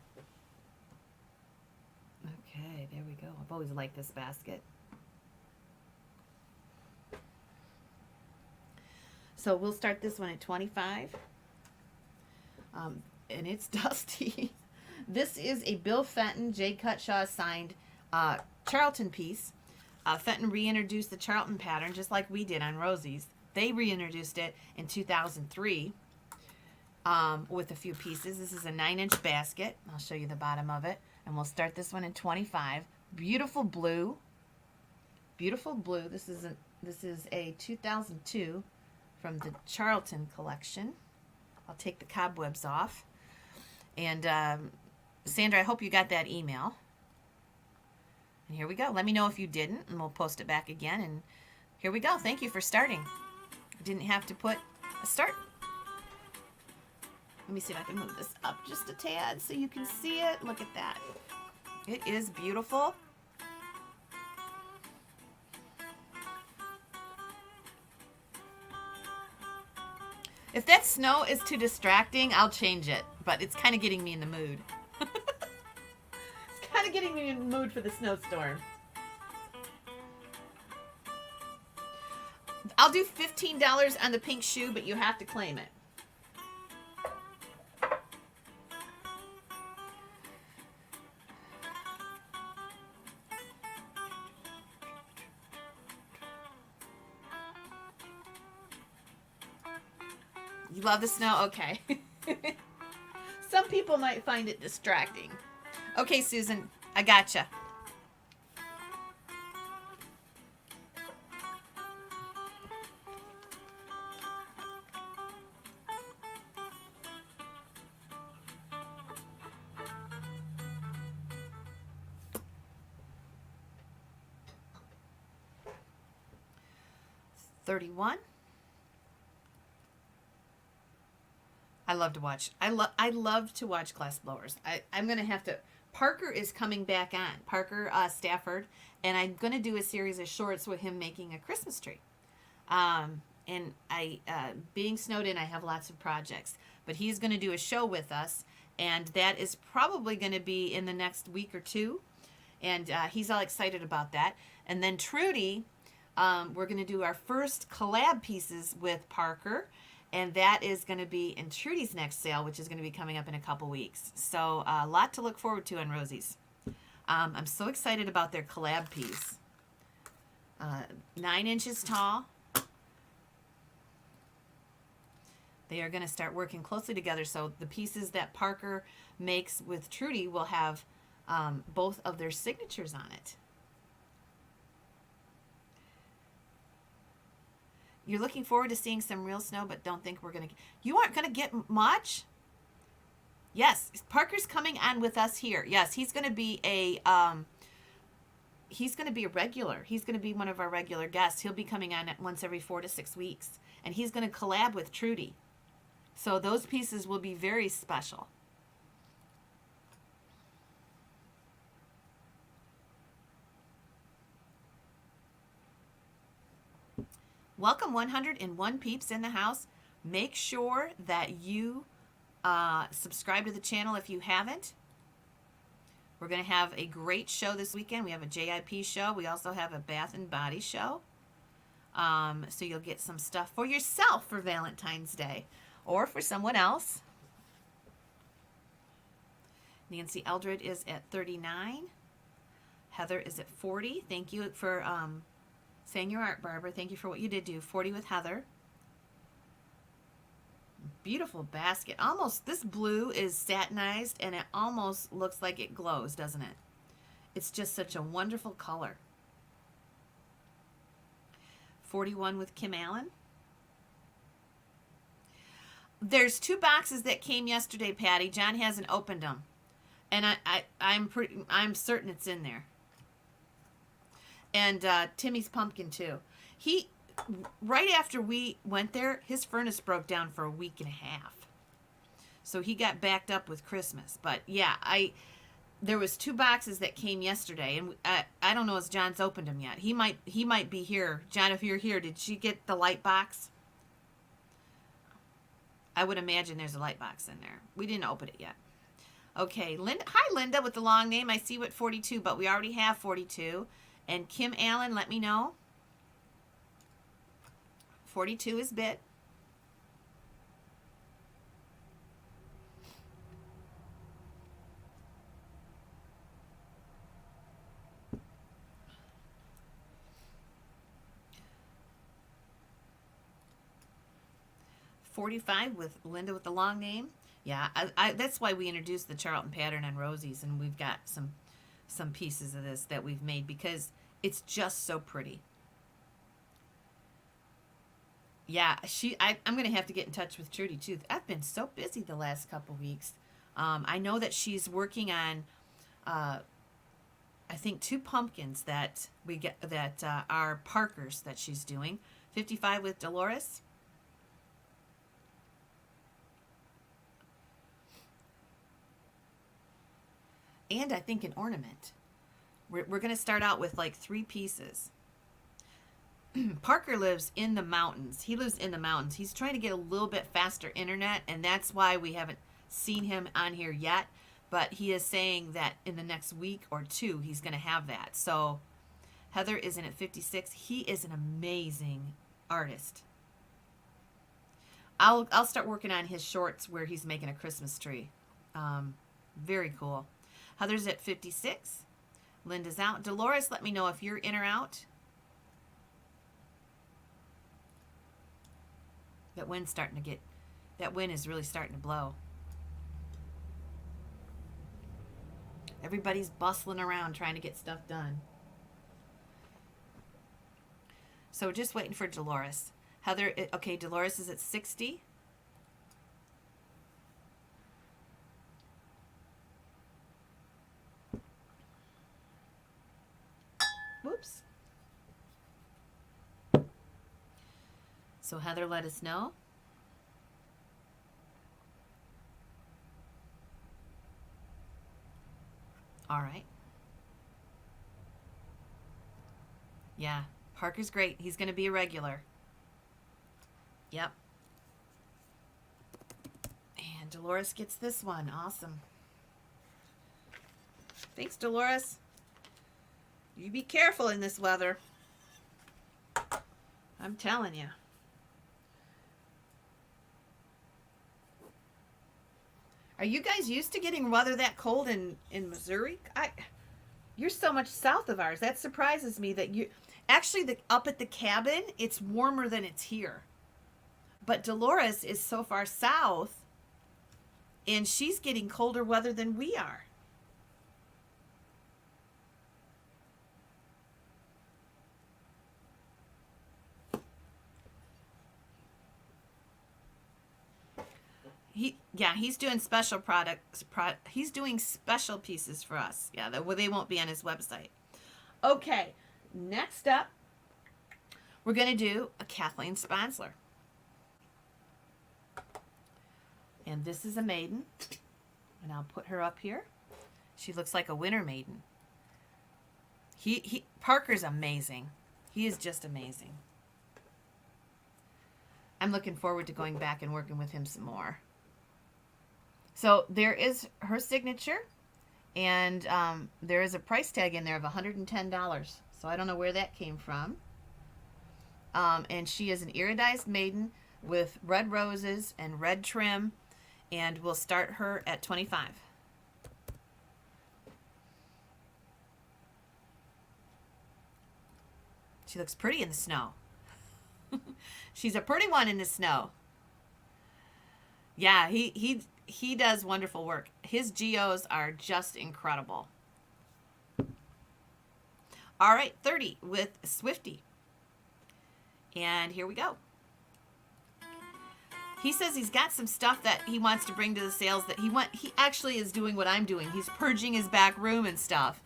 Okay, there we go. I've always liked this basket. So we'll start this one at 25. And it's dusty. This is a Bill Fenton, J. Cutshaw signed Charlton piece. Fenton reintroduced the Charlton pattern just like we did on Rosie's. They reintroduced it in 2003 with a few pieces. This is a 9-inch basket. I'll show you the bottom of it. And we'll start this one at 25. Beautiful blue. Beautiful blue. This is a 2002 from the Charlton collection. I'll take the cobwebs off. And Sandra, I hope you got that email. And here we go. Let me know if you didn't, and we'll post it back again. And here we go. Thank you for starting. I didn't have to put a start. Let me see if I can move this up just a tad so you can see it. Look at that. It is beautiful. If that snow is too distracting, I'll change it. But it's kind of getting me in the mood. It's kind of getting me in the mood for the snowstorm. I'll do $15 on the pink shoe, but you have to claim it. You love the snow? Okay. Some people might find it distracting. Okay, Susan, I gotcha. $31. I love to watch. I love to watch glass blowers. I'm gonna have to. Parker is coming back on. Parker Stafford, and I'm gonna do a series of shorts with him making a Christmas tree. And being snowed in, I have lots of projects. But he's gonna do a show with us, and that is probably gonna be in the next week or two. And he's all excited about that. And then Trudy, we're gonna do our first collab pieces with Parker. And that is going to be in Trudy's next sale, which is going to be coming up in a couple weeks. So a lot to look forward to on Rosie's. I'm so excited about their collab piece. 9 inches tall. They are going to start working closely together. So the pieces that Parker makes with Trudy will have both of their signatures on it. You're looking forward to seeing some real snow, but don't think we're going to... You aren't going to get much? Yes, Parker's coming on with us here. Yes, he's going to be a... he's going to be a regular. He's going to be one of our regular guests. He'll be coming on once every 4 to 6 weeks. And he's going to collab with Trudy. So those pieces will be very special. Welcome 101 peeps in the house. Make sure that you subscribe to the channel if you haven't. We're going to have a great show this weekend. We have a JIP show. We also have a Bath and Body show. So you'll get some stuff for yourself for Valentine's Day or for someone else. Nancy Eldred is at 39. Heather is at 40. Thank you for saying your art, Barbara. Thank you for what you did do. 40 with Heather. Beautiful basket. Almost, this blue is satinized and it almost looks like it glows, doesn't it? It's just such a wonderful color. 41 with Kim Allen. There's 2 boxes that came yesterday, Patty. John hasn't opened them. And I'm certain it's in there. And Timmy's pumpkin too. Right after we went there, his furnace broke down for a week and a half. So he got backed up with Christmas. But yeah, there was 2 boxes that came yesterday, and I don't know if John's opened them yet. He might be here. John, if you're here, did she get the light box? I would imagine there's a light box in there. We didn't open it yet. Okay, Linda. Hi, Linda, with the long name. I see what 42, but we already have 42. And Kim Allen, let me know. 42 is bit. $45 with Linda with the long name. Yeah, that's why we introduced the Charlton pattern on Rosie's, and we've got some pieces of this that we've made because it's just so pretty. Yeah, I'm going to have to get in touch with Trudy too. I've been so busy the last couple weeks. I know that she's working on, I think 2 pumpkins that we get that are Parker's that she's doing. 55 with Dolores. And I think an ornament. We're going to start out with like 3 pieces. Parker lives in the mountains. He lives in the mountains. He's trying to get a little bit faster internet, and that's why we haven't seen him on here yet. But he is saying that in the next week or 2, he's going to have that. So Heather is in at 56. He is an amazing artist. I'll start working on his shorts where he's making a Christmas tree. Very cool. Heather's at 56. Linda's out. Dolores, let me know if you're in or out. That wind is really starting to blow. Everybody's bustling around trying to get stuff done. So we're just waiting for Dolores. Heather, okay, Dolores is at 60. Whoops. So Heather, let us know. All right. Yeah, Parker's great. He's going to be a regular. Yep. And Dolores gets this one. Awesome. Thanks, Dolores. You be careful in this weather. I'm telling you. Are you guys used to getting weather that cold in Missouri? You're so much south of ours. That surprises me that you actually up at the cabin, it's warmer than it's here. But Dolores is so far south and she's getting colder weather than we are. He's doing special products. He's doing special pieces for us. Yeah, they won't be on his website. Okay, next up, we're going to do a Kathleen Sponsler. And this is a maiden. And I'll put her up here. She looks like a winter maiden. Parker's amazing. He is just amazing. I'm looking forward to going back and working with him some more. So there is her signature, and there is a price tag in there of $110. So I don't know where that came from. And she is an iridized maiden with red roses and red trim, and we'll start her at $25. She looks pretty in the snow. She's a pretty one in the snow. Yeah, he does wonderful work. His geos are just incredible. All right, 30 with Swifty. And here we go. He says he's got some stuff that he wants to bring to the sales that he actually is doing what I'm doing. He's purging his back room and stuff.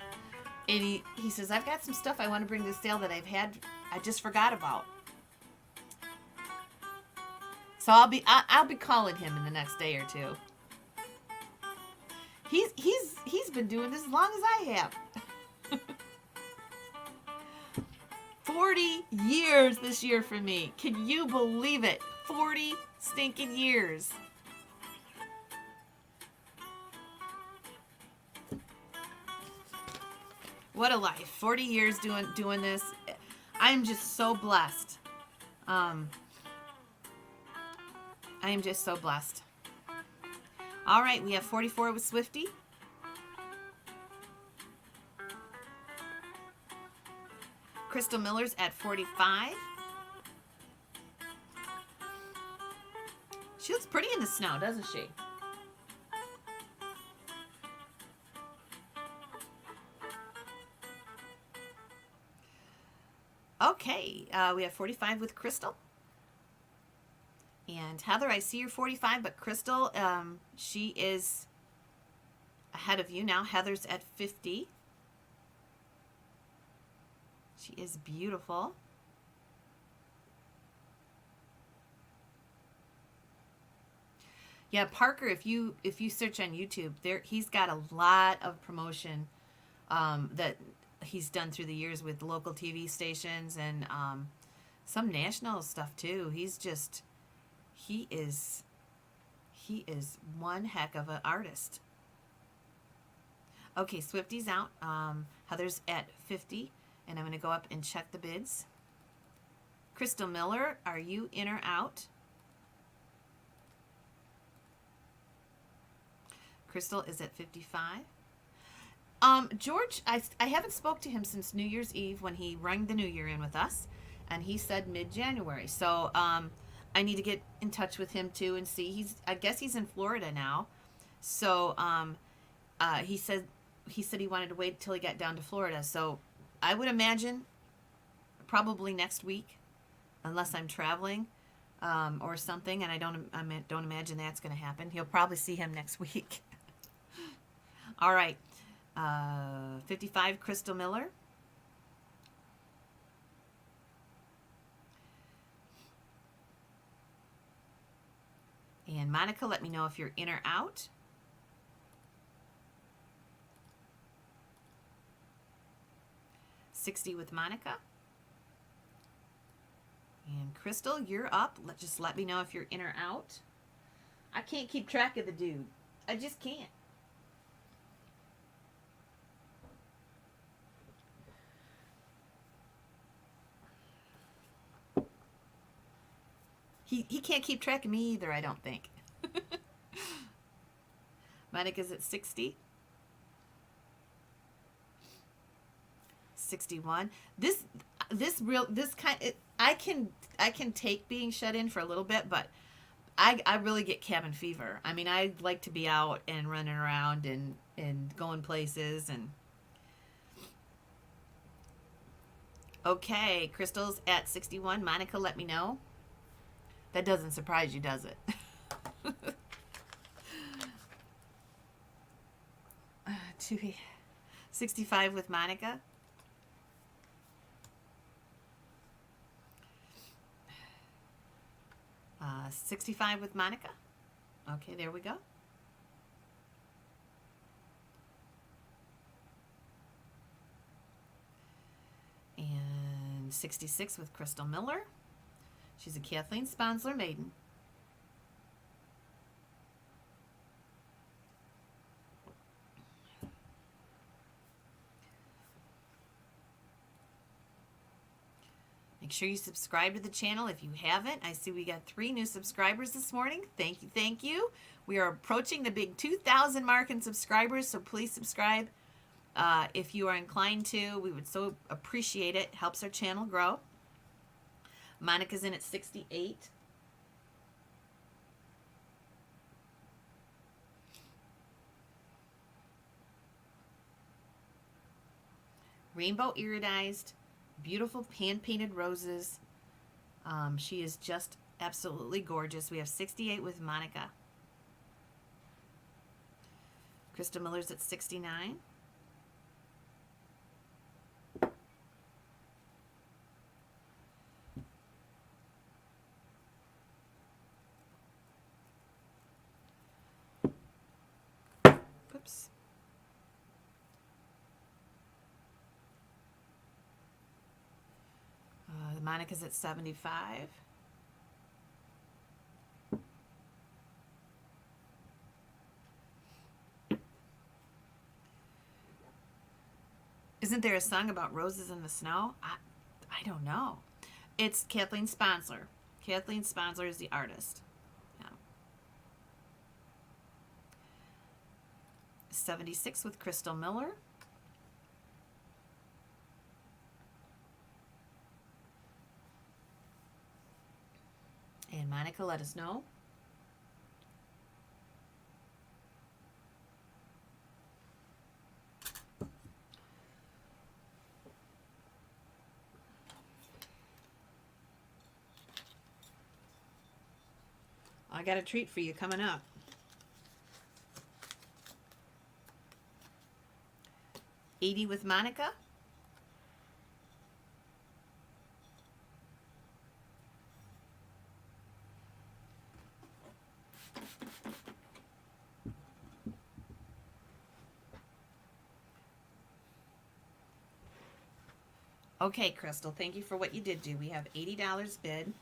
And he says, I've got some stuff I want to bring to the sale that I just forgot about. So I'll be calling him in the next day or two. He's been doing this as long as I have. 40 years this year for me. Can you believe it? 40 stinking years. What a life. 40 years doing this. I'm just so blessed. I am just so blessed. All right, we have 44 with Swifty. Crystal Miller's at 45. She looks pretty in the snow, doesn't she? Okay, we have 45 with Crystal. And Heather, I see you're 45, but Crystal, she is ahead of you now. Heather's at 50. She is beautiful. Yeah, Parker, if you search on YouTube, he's got a lot of promotion that he's done through the years with local TV stations and some national stuff too. He is one heck of an artist. Okay, Swifty's out. Heather's at 50, and I'm going to go up and check the bids. Crystal Miller, are you in or out? Crystal is at 55. George, I haven't spoke to him since New Year's Eve when he rang the New Year in with us, and he said mid-January. So I need to get in touch with him too and see. I guess he's in Florida now. So he said he wanted to wait till he got down to Florida. So I would imagine probably next week, unless I'm traveling or something, and I don't imagine that's going to happen. He'll probably see him next week. All right. 55, Crystal Miller. And Monica, let me know if you're in or out. $60 with Monica. And Crystal, you're up. Just let me know if you're in or out. I can't keep track of the dude. I just can't. He can't keep track of me either, I don't think. Monica's at 60. 61. This kind I can take being shut in for a little bit, but I really get cabin fever. I mean, I like to be out and running around and going places. And okay, Crystal's at 61. Monica, let me know. That doesn't surprise you, does it? 65 with Monica. Uh, 65 with Monica. Okay, there we go. And 66 with Crystal Miller. She's a Kathleen Sponsler maiden. Make sure you subscribe to the channel if you haven't. I see we got 3 new subscribers this morning. Thank you, thank you. We are approaching the big 2,000 mark in subscribers, so please subscribe if you are inclined to. We would so appreciate it. Helps our channel grow. Monica's in at 68. Rainbow iridized. Beautiful hand-painted roses. She is just absolutely gorgeous. We have 68 with Monica. Krista Miller's at 69. Oops. Monica's at 75. Isn't there a song about roses in the snow? I don't know. It's Kathleen Sponsler. Kathleen Sponsler is the artist. Yeah. 76 with Crystal Miller. And Monica, let us know. I got a treat for you coming up. $80 with Monica. Okay, Crystal, thank you for what you did do. We have $80 bid.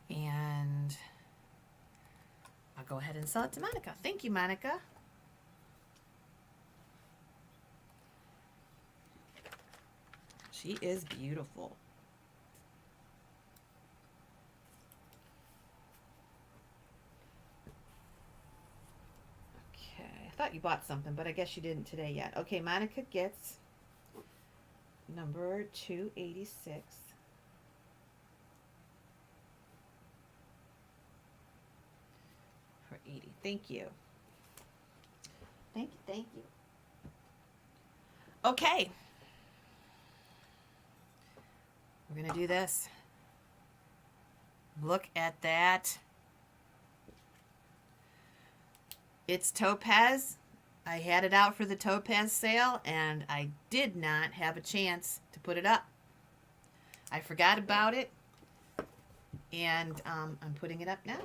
And I'll go ahead and sell it to Monica. Thank you, Monica. She is beautiful. I thought you bought something, but I guess you didn't today yet. Okay, Monica gets number 286. For 80. Thank you. Thank you, thank you. Okay. We're going to do this. Look at that. It's topaz. I had it out for the topaz sale, and I did not have a chance to put it up. I forgot about it, and I'm putting it up now.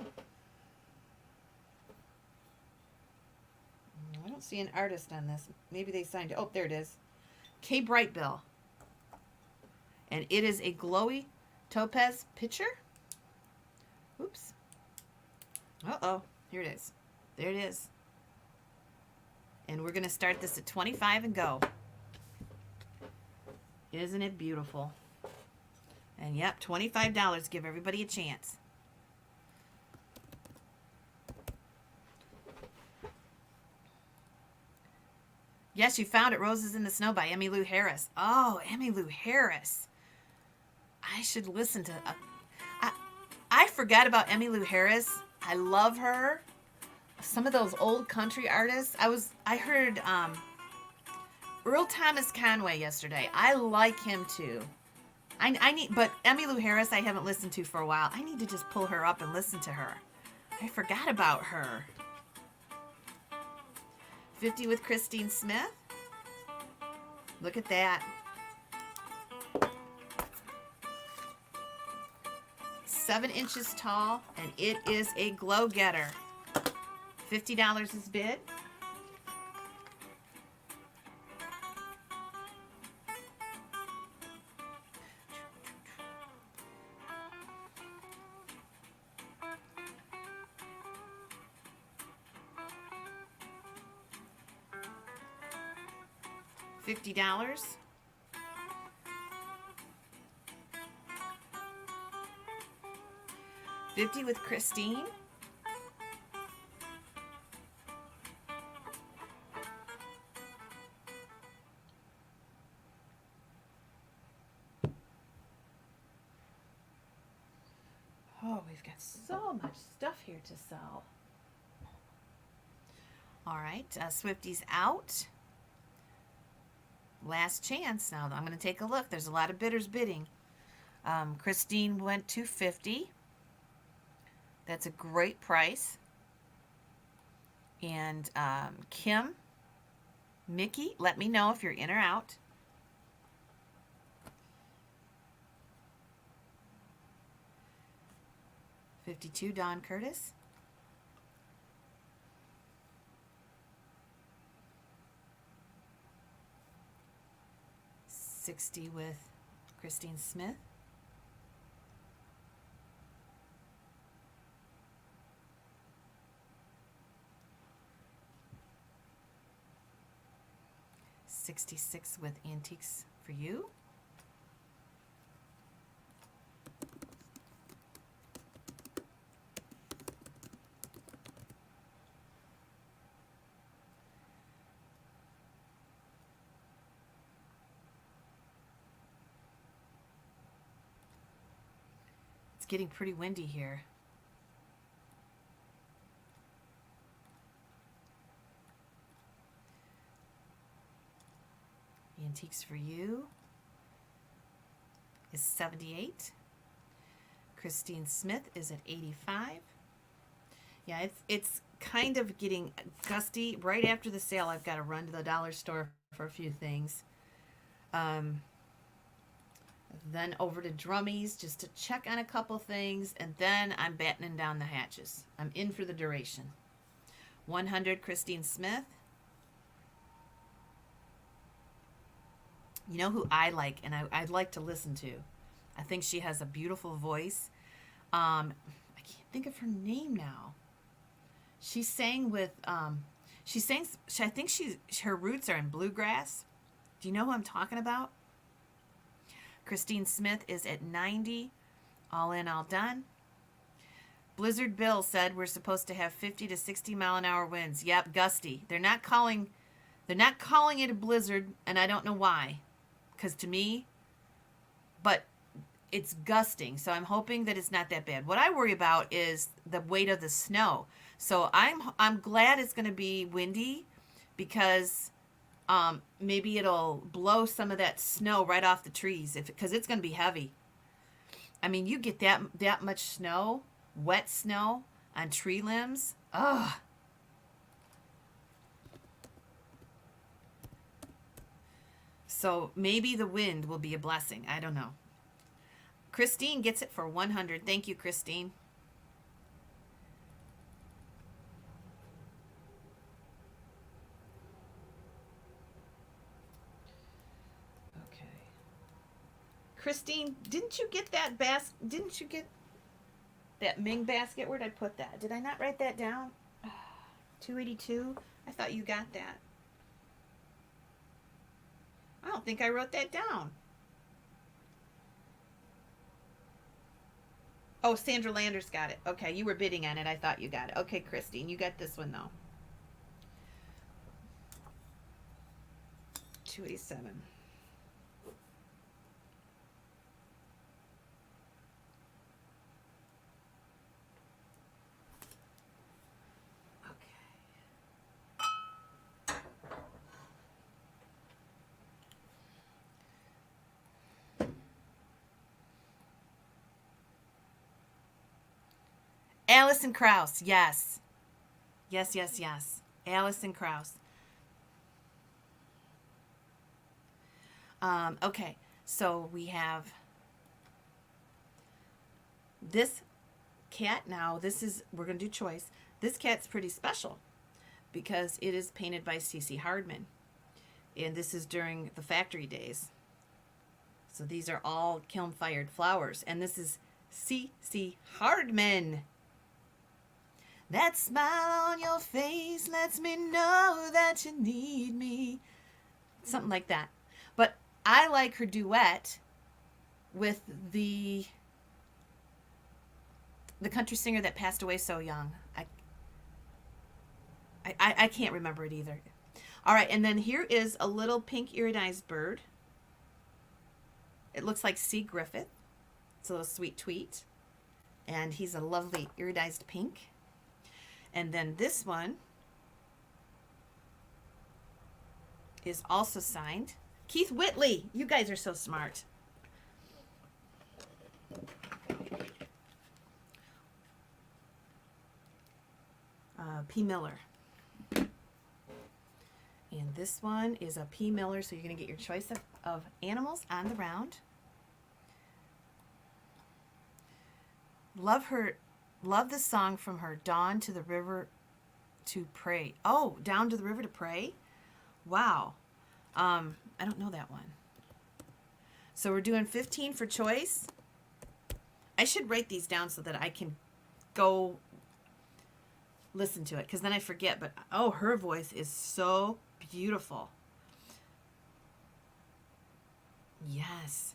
I don't see an artist on this. Maybe they signed it. Oh, there it is. K. Brightbill. And it is a glowy topaz picture. Oops. Uh-oh. Here it is. There it is. And we're going to start this at 25 and go. Isn't it beautiful? And yep, $25. Give everybody a chance. Yes, you found it. Roses in the Snow by Emmylou Harris. Oh, Emmylou Harris. I should listen to. I forgot about Emmylou Harris. I love her. Some of those old country artists. I heard Earl Thomas Conway yesterday. I like him too. I need, but Emmylou Harris I haven't listened to for a while. I need to just pull her up and listen to her. I forgot about her. 50 with Christine Smith. Look at that. 7 inches tall, and it is a glow getter. $50 is bid. $50. $50 with Christine. Oh, we've got so much stuff here to sell. All right, Swifty's out. Last chance. Now I'm going to take a look. There's a lot of bidders bidding. Christine went to $50. That's a great price. And Kim, Mickey, let me know if you're in or out. $52, Don Curtis. $60 with Christine Smith. $66 with Antiques for You. It's getting pretty windy here. Antiques for You is $78. Christine Smith is at $85. Yeah, it's kind of getting gusty. Right after the sale, I've got to run to the dollar store for a few things. Then over to Drummy's just to check on a couple things, and then I'm battening down the hatches. I'm in for the duration. 100 Christine Smith. You know who I like and I'd like to listen to? I think she has a beautiful voice. I can't think of her name now. She sang with, I think her roots are in bluegrass. Do you know who I'm talking about? Christine Smith is at 90. All in, all done. Blizzard Bill said we're supposed to have 50 to 60 mile an hour winds. Yep, gusty. They're not calling it a blizzard, and I don't know why. Because to me, but it's gusting, so I'm hoping that it's not that bad. What I worry about is the weight of the snow. So I'm glad it's going to be windy, because maybe it'll blow some of that snow right off the trees, because it's going to be heavy. I mean, you get that much snow, wet snow on tree limbs. Ugh. So maybe the wind will be a blessing. I don't know. Christine gets it for 100. Thank you, Christine. Okay. Christine, didn't you get that Didn't you get that Ming basket? Where'd I put that? Did I not write that down? 282. I thought you got that. I don't think I wrote that down. Oh, Sandra Landers got it. Okay, you were bidding on it. I thought you got it. Okay, Christine, you got this one though. 287. Alison Krauss, yes. Yes, yes, yes. Alison Krauss. Okay, so we have this cat now. We're going to do choice. This cat's pretty special because it is painted by C.C. Hardman. And this is during the factory days. So these are all kiln-fired flowers. And this is C.C. Hardman. That smile on your face lets me know that you need me. Something like that. But I like her duet with the country singer that passed away so young. I can't remember it either. All right, and then here is a little pink iridized bird. It looks like C. Griffith. It's a little sweet tweet. And he's a lovely iridized pink. And then this one is also signed. Keith Whitley. You guys are so smart. P. Miller. And this one is a P. Miller, so you're going to get your choice of animals on the round. Love the song from her, Dawn to the River to Pray. Oh, Down to the River to Pray? Wow. I don't know that one. So we're doing 15 for choice. I should write these down so that I can go listen to it, because then I forget. But, oh, her voice is so beautiful. Yes.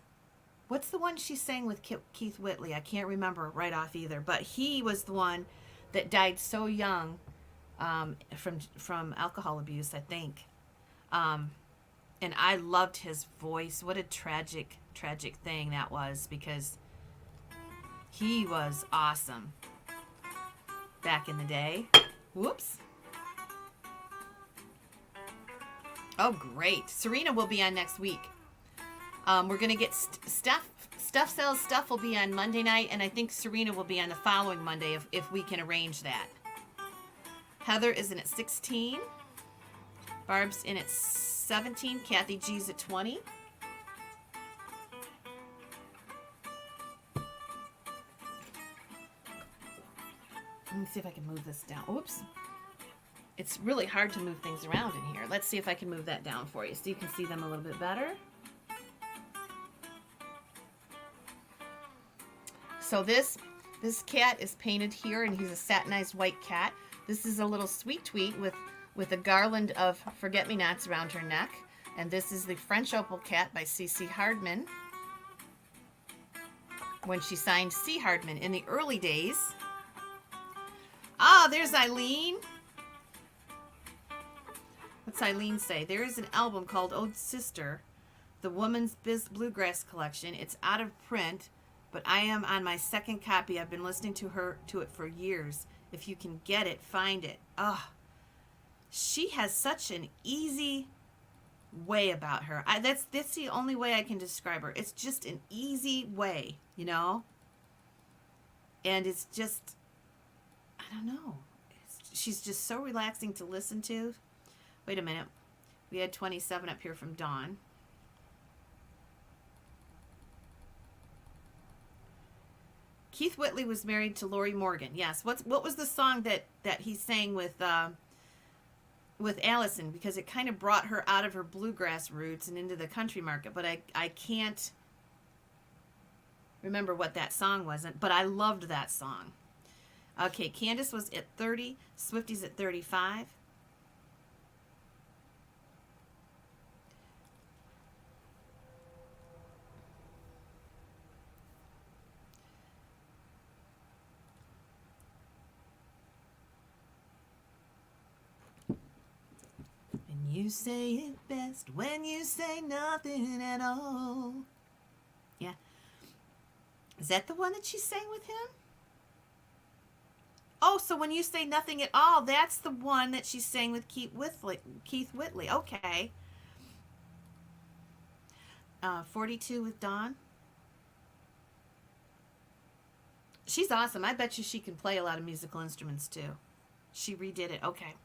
What's the one she sang with Keith Whitley? I can't remember right off either. But he was the one that died so young from alcohol abuse, I think. And I loved his voice. What a tragic thing that was, because he was awesome back in the day. Whoops. Oh, great. Serena will be on next week. We're going to get stuff sales. Stuff will be on Monday night, and I think Serena will be on the following Monday if we can arrange that. Heather is in at 16. Barb's in at 17. Kathy G's at 20. Let me see if I can move this down. Oops. It's really hard to move things around in here. Let's see if I can move that down for you so you can see them a little bit better. So this cat is painted here, and he's a satinized white cat. This is a little sweet tweet with a garland of forget-me-nots around her neck. And this is the French Opal cat by C.C. Hardman, when she signed C. Hardman in the early days. Ah, there's Eileen. What's Eileen say? There is an album called Ode Sister, the Woman's Bluegrass Collection. It's out of print, but I am on my second copy. I've been listening to it for years. If you can get it, find it. Ah, she has such an easy way about her. That's the only way I can describe her. It's just an easy way, you know? And it's just, I don't know. She's just so relaxing to listen to. Wait a minute. We had 27 up here from Dawn. Keith Whitley was married to Lori Morgan. Yes. What was the song that he sang with Allison? Because it kind of brought her out of her bluegrass roots and into the country market. But I can't remember what that song wasn't. But I loved that song. Okay, Candace was at 30. Swifty's at 35. You say it best when you say nothing at all. Yeah. Is that the one that she sang with him? Oh, so when you say nothing at all, that's the one that she sang with Keith Whitley. Keith Whitley. Okay. 42 with Dawn. She's awesome. I bet you she can play a lot of musical instruments too. She redid it. Okay.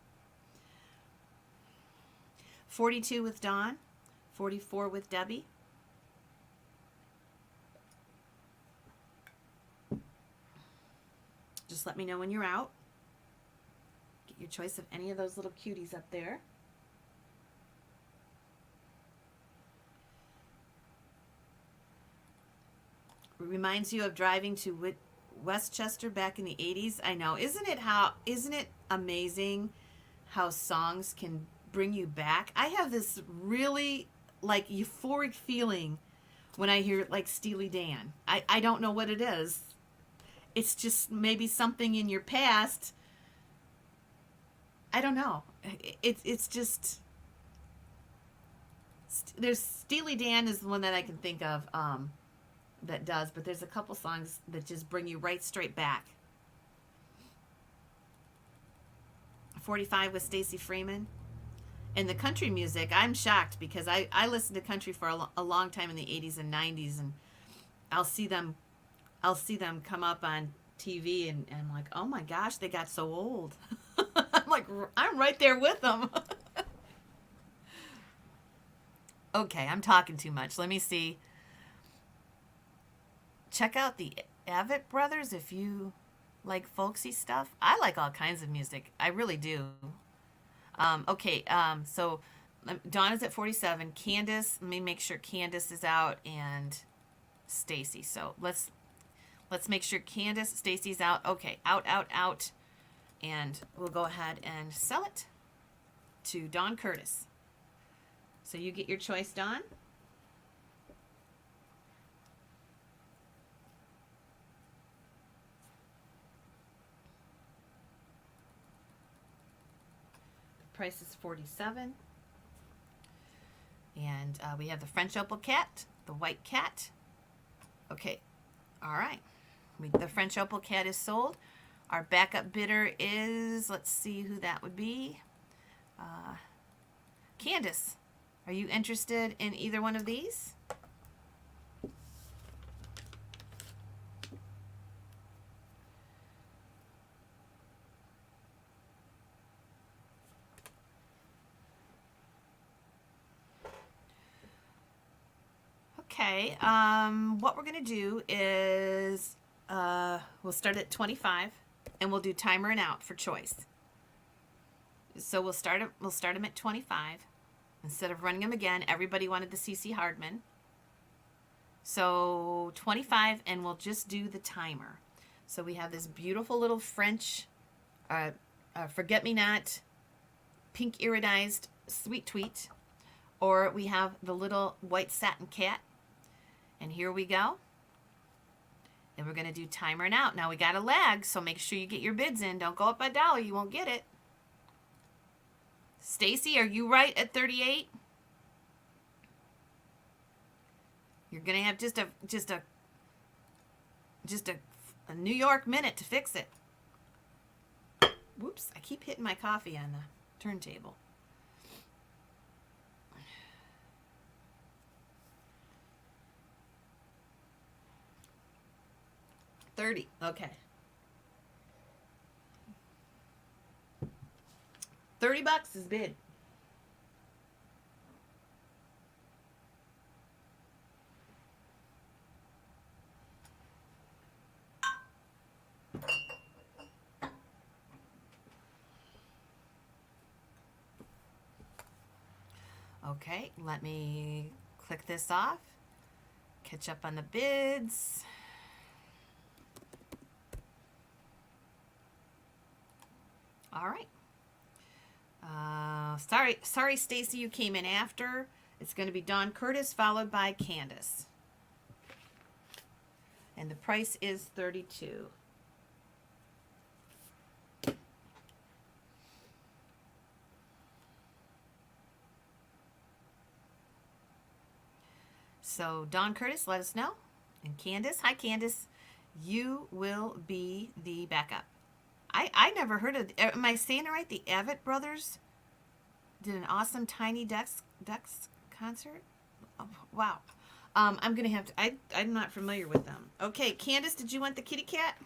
42 with Dawn. 44 with Debbie. Just let me know when you're out. Get your choice of any of those little cuties up there. It reminds you of driving to Westchester back in the 80s. I know. Isn't it amazing how songs can bring you back? I have this really like euphoric feeling when I hear like Steely Dan. I don't know what it is. It's just maybe something in your past. I don't know. It's just there's Steely Dan is the one that I can think of that does, but there's a couple songs that just bring you right straight back. 45 with Stacey Freeman. And the country music, I'm shocked because I listened to country for a long time in the 80s and 90s, and I'll see them come up on TV and I'm like, oh my gosh, they got so old. I'm like, I'm right there with them. Okay, I'm talking too much. Let me see. Check out the Avett Brothers if you like folksy stuff. I like all kinds of music. I really do. Okay, so Dawn is at 47. Candace, let me make sure Candace is out and Stacy. So let's make sure Candace, Stacy's out. Okay, out. And we'll go ahead and sell it to Dawn Curtis. So you get your choice, Dawn. Price is 47. And we have the French opal cat, the white cat. Okay, all right. The French opal cat is sold. Our backup bidder is, let's see who that would be. Candace, are you interested in either one of these? Okay, what we're going to do is we'll start at 25 and we'll do timer and out for choice. So we'll start them at 25. Instead of running them again, everybody wanted the CC Hardman. So 25 and we'll just do the timer. So we have this beautiful little French forget-me-not pink iridized sweet tweet, or we have the little white satin cat. And here we go. And we're going to do timer and out. Now we got a lag, so make sure you get your bids in. Don't go up by $1. You won't get it. Stacy, are you right at 38? You're going to have just a New York minute to fix it. Whoops, I keep hitting my coffee on the turntable. $30. Okay. $30 is bid. Okay, let me click this off. Catch up on the bids. All right. Sorry, Stacy, you came in after. It's going to be Dawn Curtis followed by Candace. And the price is $32. So Dawn Curtis, let us know. And Candace, hi Candace, you will be the backup. I never heard of, am I saying it right? The Avett Brothers did an awesome Tiny Ducks concert. Oh, wow. I'm going to have to, I'm not familiar with them. Okay, Candace, did you want the kitty cat?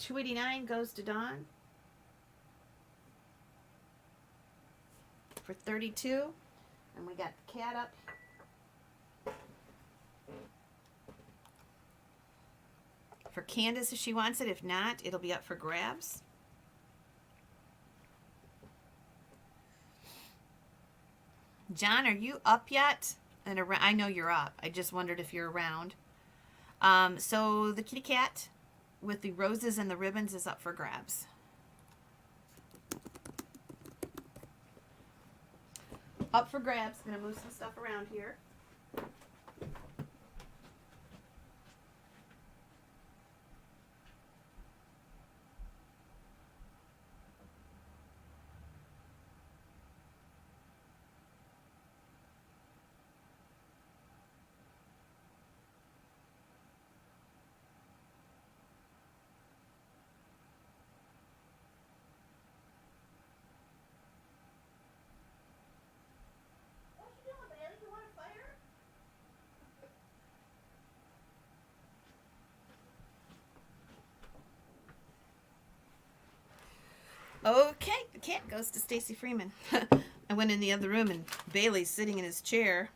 $2.89 goes to Dawn. For $32. And we got the cat up. For Candace if she wants it. If not, it'll be up for grabs. John, are you up yet? And around, I know you're up. I just wondered if you're around. So the kitty cat with the roses and the ribbons is up for grabs. Up for grabs. I'm going to move some stuff around here. Okay, the cat goes to Stacy Freeman. I went in the other room and Bailey's sitting in his chair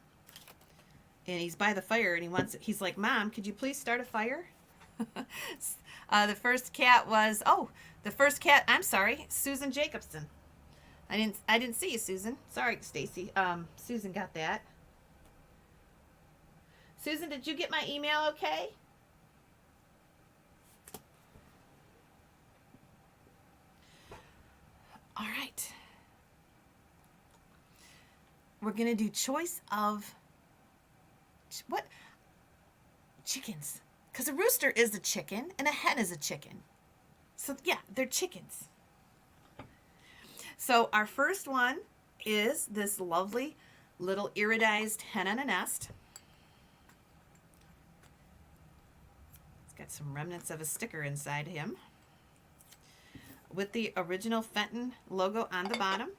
and he's by the fire and he's like, Mom, could you please start a fire? The first cat was, I'm sorry, Susan Jacobson. I didn't see you, Susan. Sorry, Stacy. Susan got that. Susan, did you get my email okay? All right. We're going to do choice of what? Chickens. Because a rooster is a chicken and a hen is a chicken. So, yeah, they're chickens. So, our first one is this lovely little iridized hen on a nest. It's got some remnants of a sticker inside him, with the original Fenton logo on the bottom.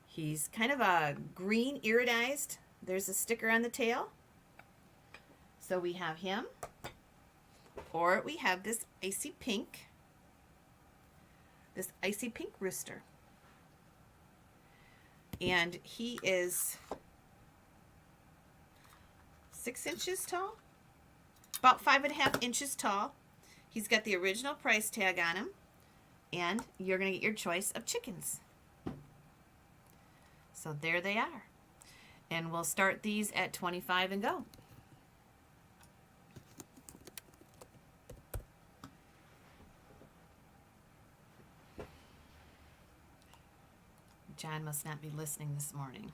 He's kind of a green iridized. There's a sticker on the tail. So we have him. Or we have this icy pink rooster. And he is 6 inches tall. About 5.5 inches tall. He's got the original price tag on him. And you're going to get your choice of chickens. So there they are. And we'll start these at $25 and go. John must not be listening this morning.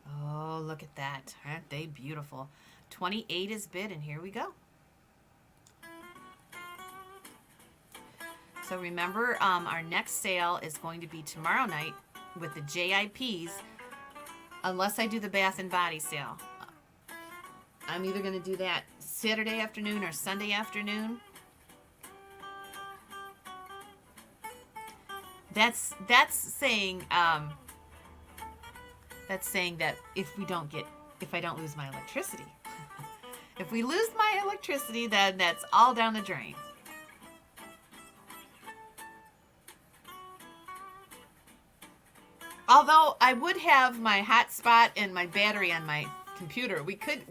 Oh, look at that. Aren't they beautiful? 28 is bid, and here we go. So remember, our next sale is going to be tomorrow night with the JIPs, unless I do the Bath and Body sale. I'm either going to do that Saturday afternoon or Sunday afternoon. That's saying that if I don't lose my electricity. If we lose my electricity, then that's all down the drain. Although I would have my hotspot and my battery on my computer, we could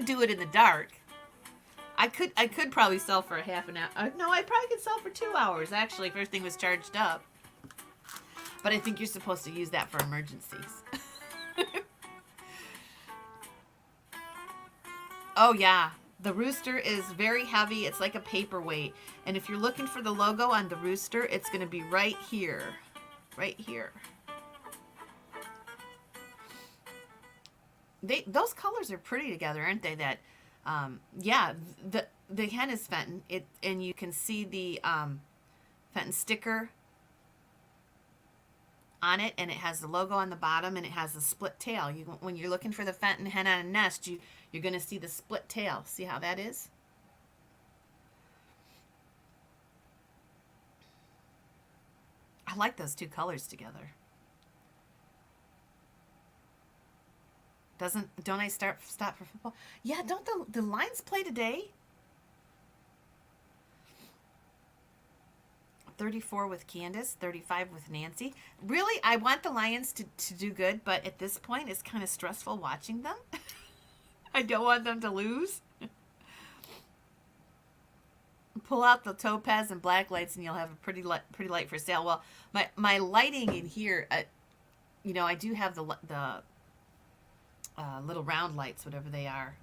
do it in the dark. I could probably sell for a half an hour. No, I probably could sell for 2 hours actually if everything was charged up. But I think you're supposed to use that for emergencies. Oh yeah, the rooster is very heavy. It's like a paperweight. And if you're looking for the logo on the rooster, it's going to be right here. Right here. Those colors are pretty together, aren't they? That, yeah, the hen is Fenton. And you can see the Fenton sticker on it, and it has the logo on the bottom, and it has a split tail. When you're looking for the Fenton hen on a nest, you're going to see the split tail. See how that is? I like those two colors together. Don't I stop for football? Yeah, don't the Lions play today? 34 with Candace, 35 with Nancy. Really, I want the Lions to do good, but at this point, it's kind of stressful watching them. I don't want them to lose. Pull out the topaz and black lights, and you'll have a pretty light for sale. Well, my lighting in here, I do have the little round lights, whatever they are.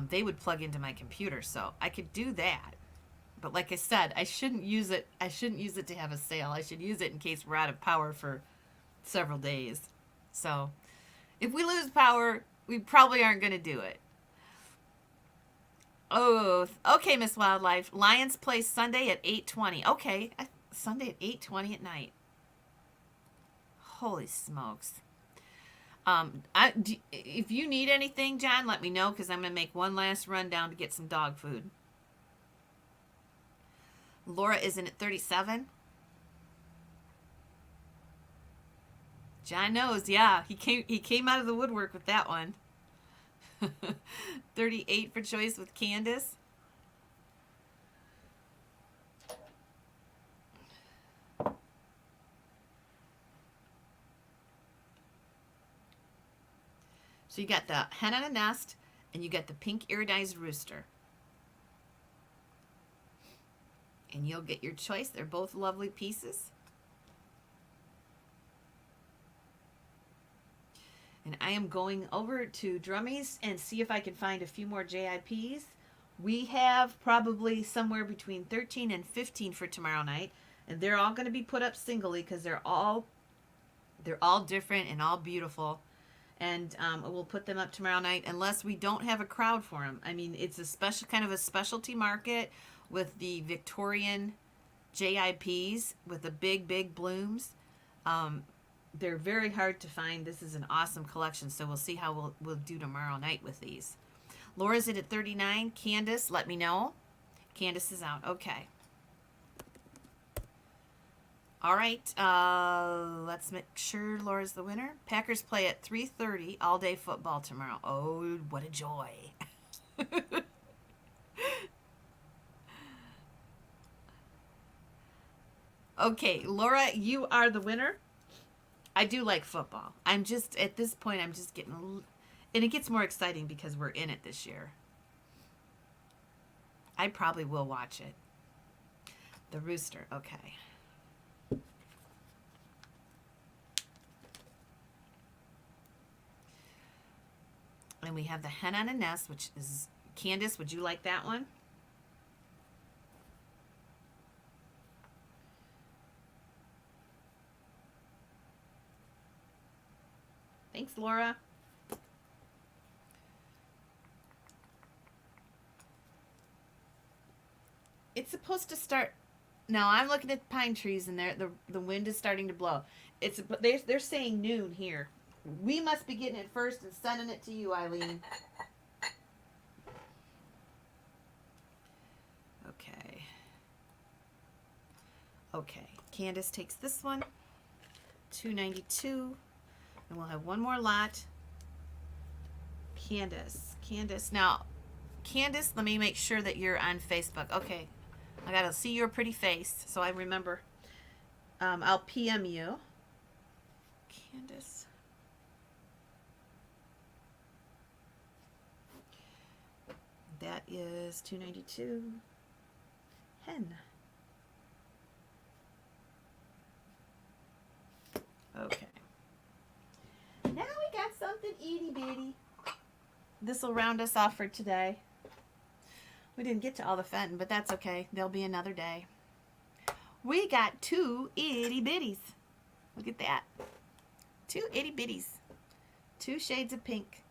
They would plug into my computer, so I could do that. But like I said, I shouldn't use it to have a sale. I should use it in case we're out of power for several days. So if we lose power, we probably aren't going to do it. Oh, okay, Miss Wildlife. Lions play Sunday at 8:20. Okay, Sunday at 8:20 at night. Holy smokes. If you need anything, John, let me know, because I'm going to make one last run down to get some dog food. Laura isn't at 37. John knows, yeah. He came out of the woodwork with that one. 38 for choice with Candace. So you got the hen on a nest, and you got the pink iridized rooster. And you'll get your choice. They're both lovely pieces. And I am going over to Drummy's and see if I can find a few more JIPs. We have probably somewhere between 13 and 15 for tomorrow night. And they're all going to be put up singly because they're all different and all beautiful. And we'll put them up tomorrow night unless we don't have a crowd for them. I mean, it's a special kind of a specialty market with the Victorian JIPs with the big blooms. They're very hard to find. This is an awesome collection, so we'll see how we'll do tomorrow night with these. Laura's at 39. Candace, let me know. Candace is out. Okay. All right. Let's make sure Laura's the winner. Packers play at 3:30 all-day football tomorrow. Oh, what a joy. Okay, Laura, you are the winner. I do like football. I'm just, at this point, I'm just getting, and it gets more exciting because we're in it this year. I probably will watch it. The rooster, okay. And we have the hen on a nest, which is, Candace, would you like that one? Thanks, Laura. It's supposed to start. Now I'm looking at pine trees, and the wind is starting to blow. They're saying noon here. We must be getting it first and sending it to you, Eileen. Okay. Okay. Candace takes this one. $2.92. And we'll have one more lot. Candace. Now, Candace, let me make sure that you're on Facebook. Okay. I gotta see your pretty face so I remember. I'll PM you. Candace. That is $2.92. Hen. Okay. Now we got something itty bitty. This will round us off for today. We didn't get to all the Fenton, but that's okay. There'll be another day. We got two itty bitties. Look at that. Two itty bitties. Two shades of pink.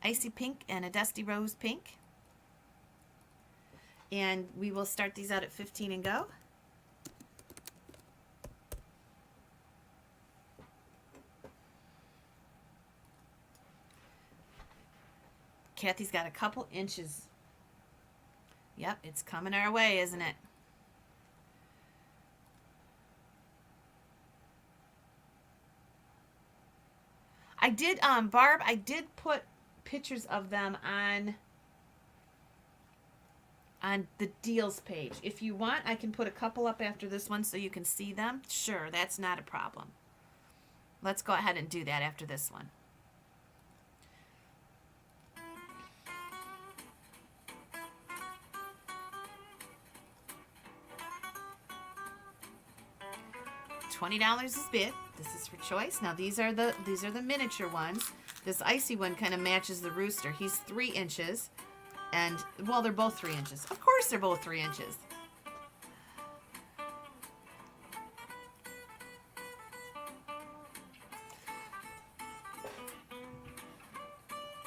Icy pink and a dusty rose pink. And we will start these out at 15 and go. Kathy's got a couple inches. Yep, it's coming our way, isn't it? I did, Barb, I did put pictures of them on the deals page. If you want, I can put a couple up after this one so you can see them. Sure, that's not a problem. Let's go ahead and do that after this one. $20 is bid. This is for choice. Now these are the miniature ones. This icy one kind of matches the rooster. He's 3 inches. And, well, they're both 3 inches. Of course they're both 3 inches.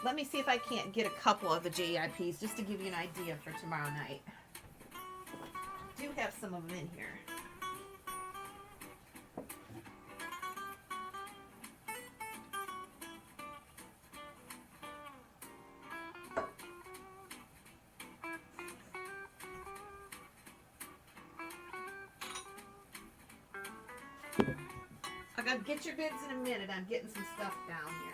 Let me see if I can't get a couple of the JIPs just to give you an idea for tomorrow night. I do have some of them in here. I'll get your bids in a minute. I'm getting some stuff down here.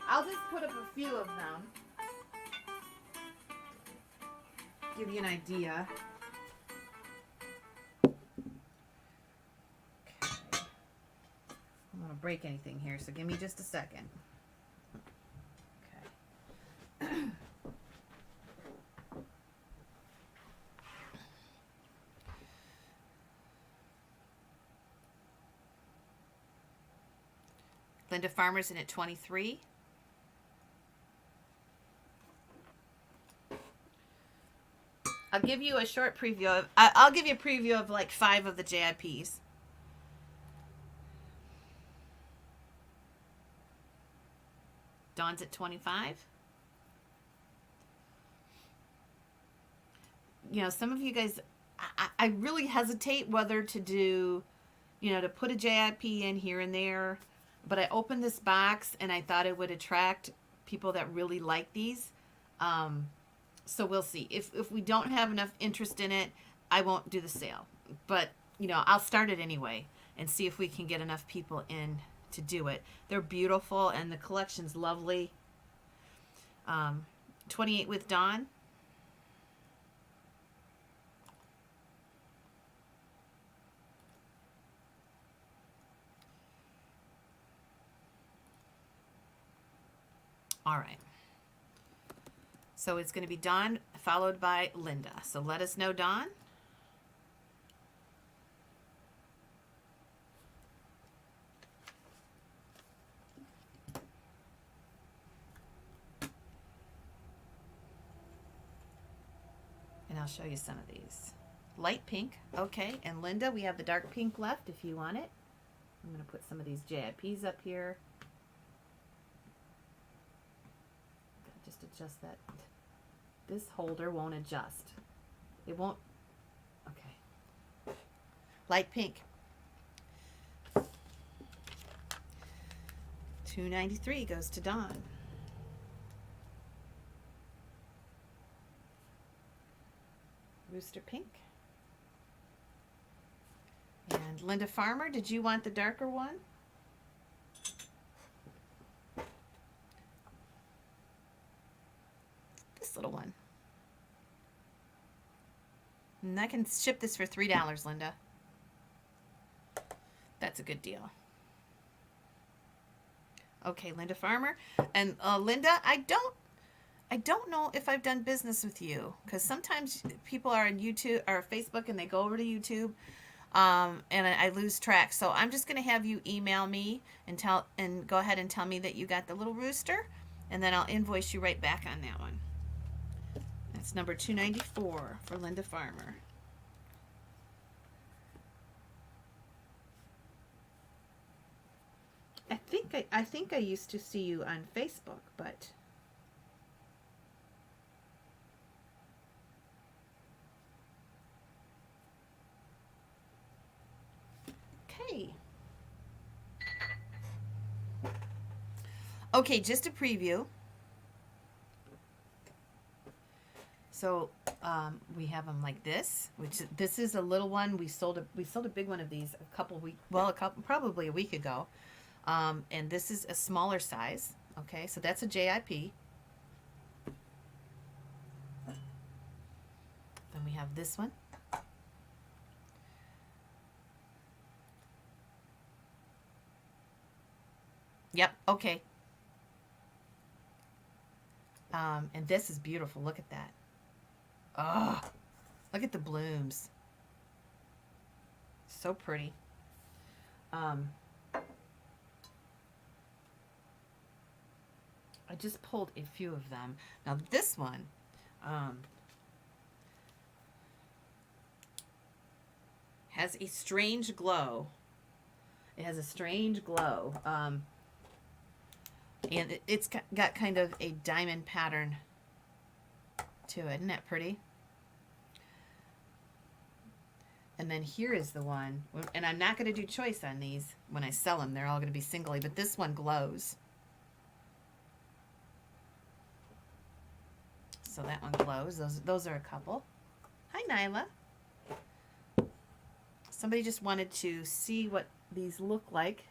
I'll just put up a few of them. Give you an idea. Okay. I don't want to break anything here, so give me just a second. Okay. Linda Farmer's in at 23. I'll give you a short preview of, I'll give you a preview of like 5 of the JIPs. Dawn's at 25. You know, some of you guys, I really hesitate whether to do, you know, to put a JIP in here and there. But I opened this box and I thought it would attract people that really like these. So we'll see. If we don't have enough interest in it, I won't do the sale. But, you know, I'll start it anyway and see if we can get enough people in to do it. They're beautiful and the collection's lovely. 28 with Dawn. All right. So it's going to be Dawn followed by Linda. So let us know, Dawn. And I'll show you some of these. Light pink. Okay. And Linda, we have the dark pink left if you want it. I'm going to put some of these JIPs up here. Just adjust that. This holder won't adjust. It won't. Okay. Light pink. $2.93 goes to Dawn. Rooster pink. And Linda Farmer, did you want the darker one? Little one. And I can ship this for $3, Linda. That's a good deal. Okay, Linda Farmer. And Linda, I don't know if I've done business with you because sometimes people are on YouTube or Facebook and they go over to YouTube and I lose track. So I'm just going to have you email me and go ahead and tell me that you got the little rooster, and then I'll invoice you right back on that one. That's number 294 for Linda Farmer. I think I used to see you on Facebook, but okay. Okay, just a preview. So we have them like this, which this is a little one. We sold a big one of these probably a week ago, and this is a smaller size. Okay, so that's a JIP. Then we have this one. Yep. Okay. And this is beautiful. Look at that. Oh, look at the blooms. So pretty. I just pulled a few of them. Now this one, has a strange glow. It has a strange glow. And it's got kind of a diamond pattern to it. Isn't that pretty? And then here is the one, and I'm not going to do choice on these when I sell them. They're all going to be singly, but this one glows. So that one glows. Those are a couple. Hi, Nyla. Somebody just wanted to see what these look like.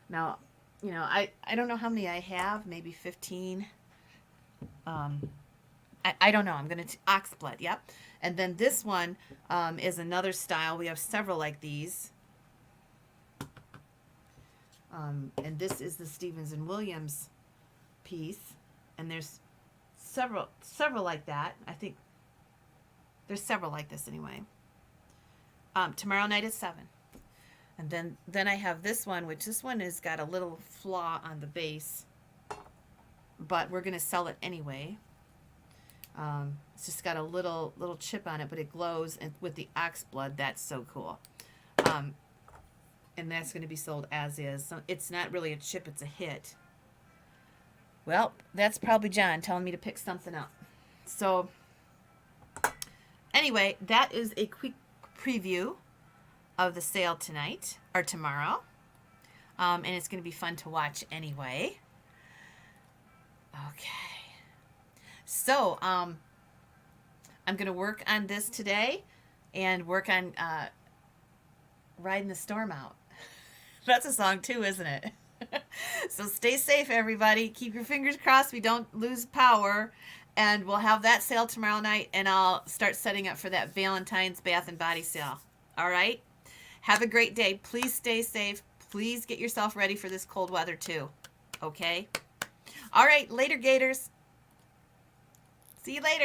Now, you know, I don't know how many I have, maybe 15. I don't know. I'm going to oxblood, yep. And then this one is another style. We have several like these. And this is the Stevens and Williams piece. And there's several like that. I think there's several like this anyway. Tomorrow night at 7. And then I have this one, which this one has got a little flaw on the base. But we're going to sell it anyway. It's just got a little chip on it, but it glows, and with the ox blood, that's so cool. And that's going to be sold as is. So it's not really a chip, it's a hit. Well, that's probably John telling me to pick something up. So anyway, that is a quick preview of the sale tonight or tomorrow. And it's going to be fun to watch anyway. Okay. So, I'm going to work on this today and work on Riding the Storm Out. That's a song too, isn't it? So stay safe, everybody. Keep your fingers crossed we don't lose power. And we'll have that sale tomorrow night, and I'll start setting up for that Valentine's Bath and Body sale. All right? Have a great day. Please stay safe. Please get yourself ready for this cold weather too. Okay? All right, later, Gators. See you later.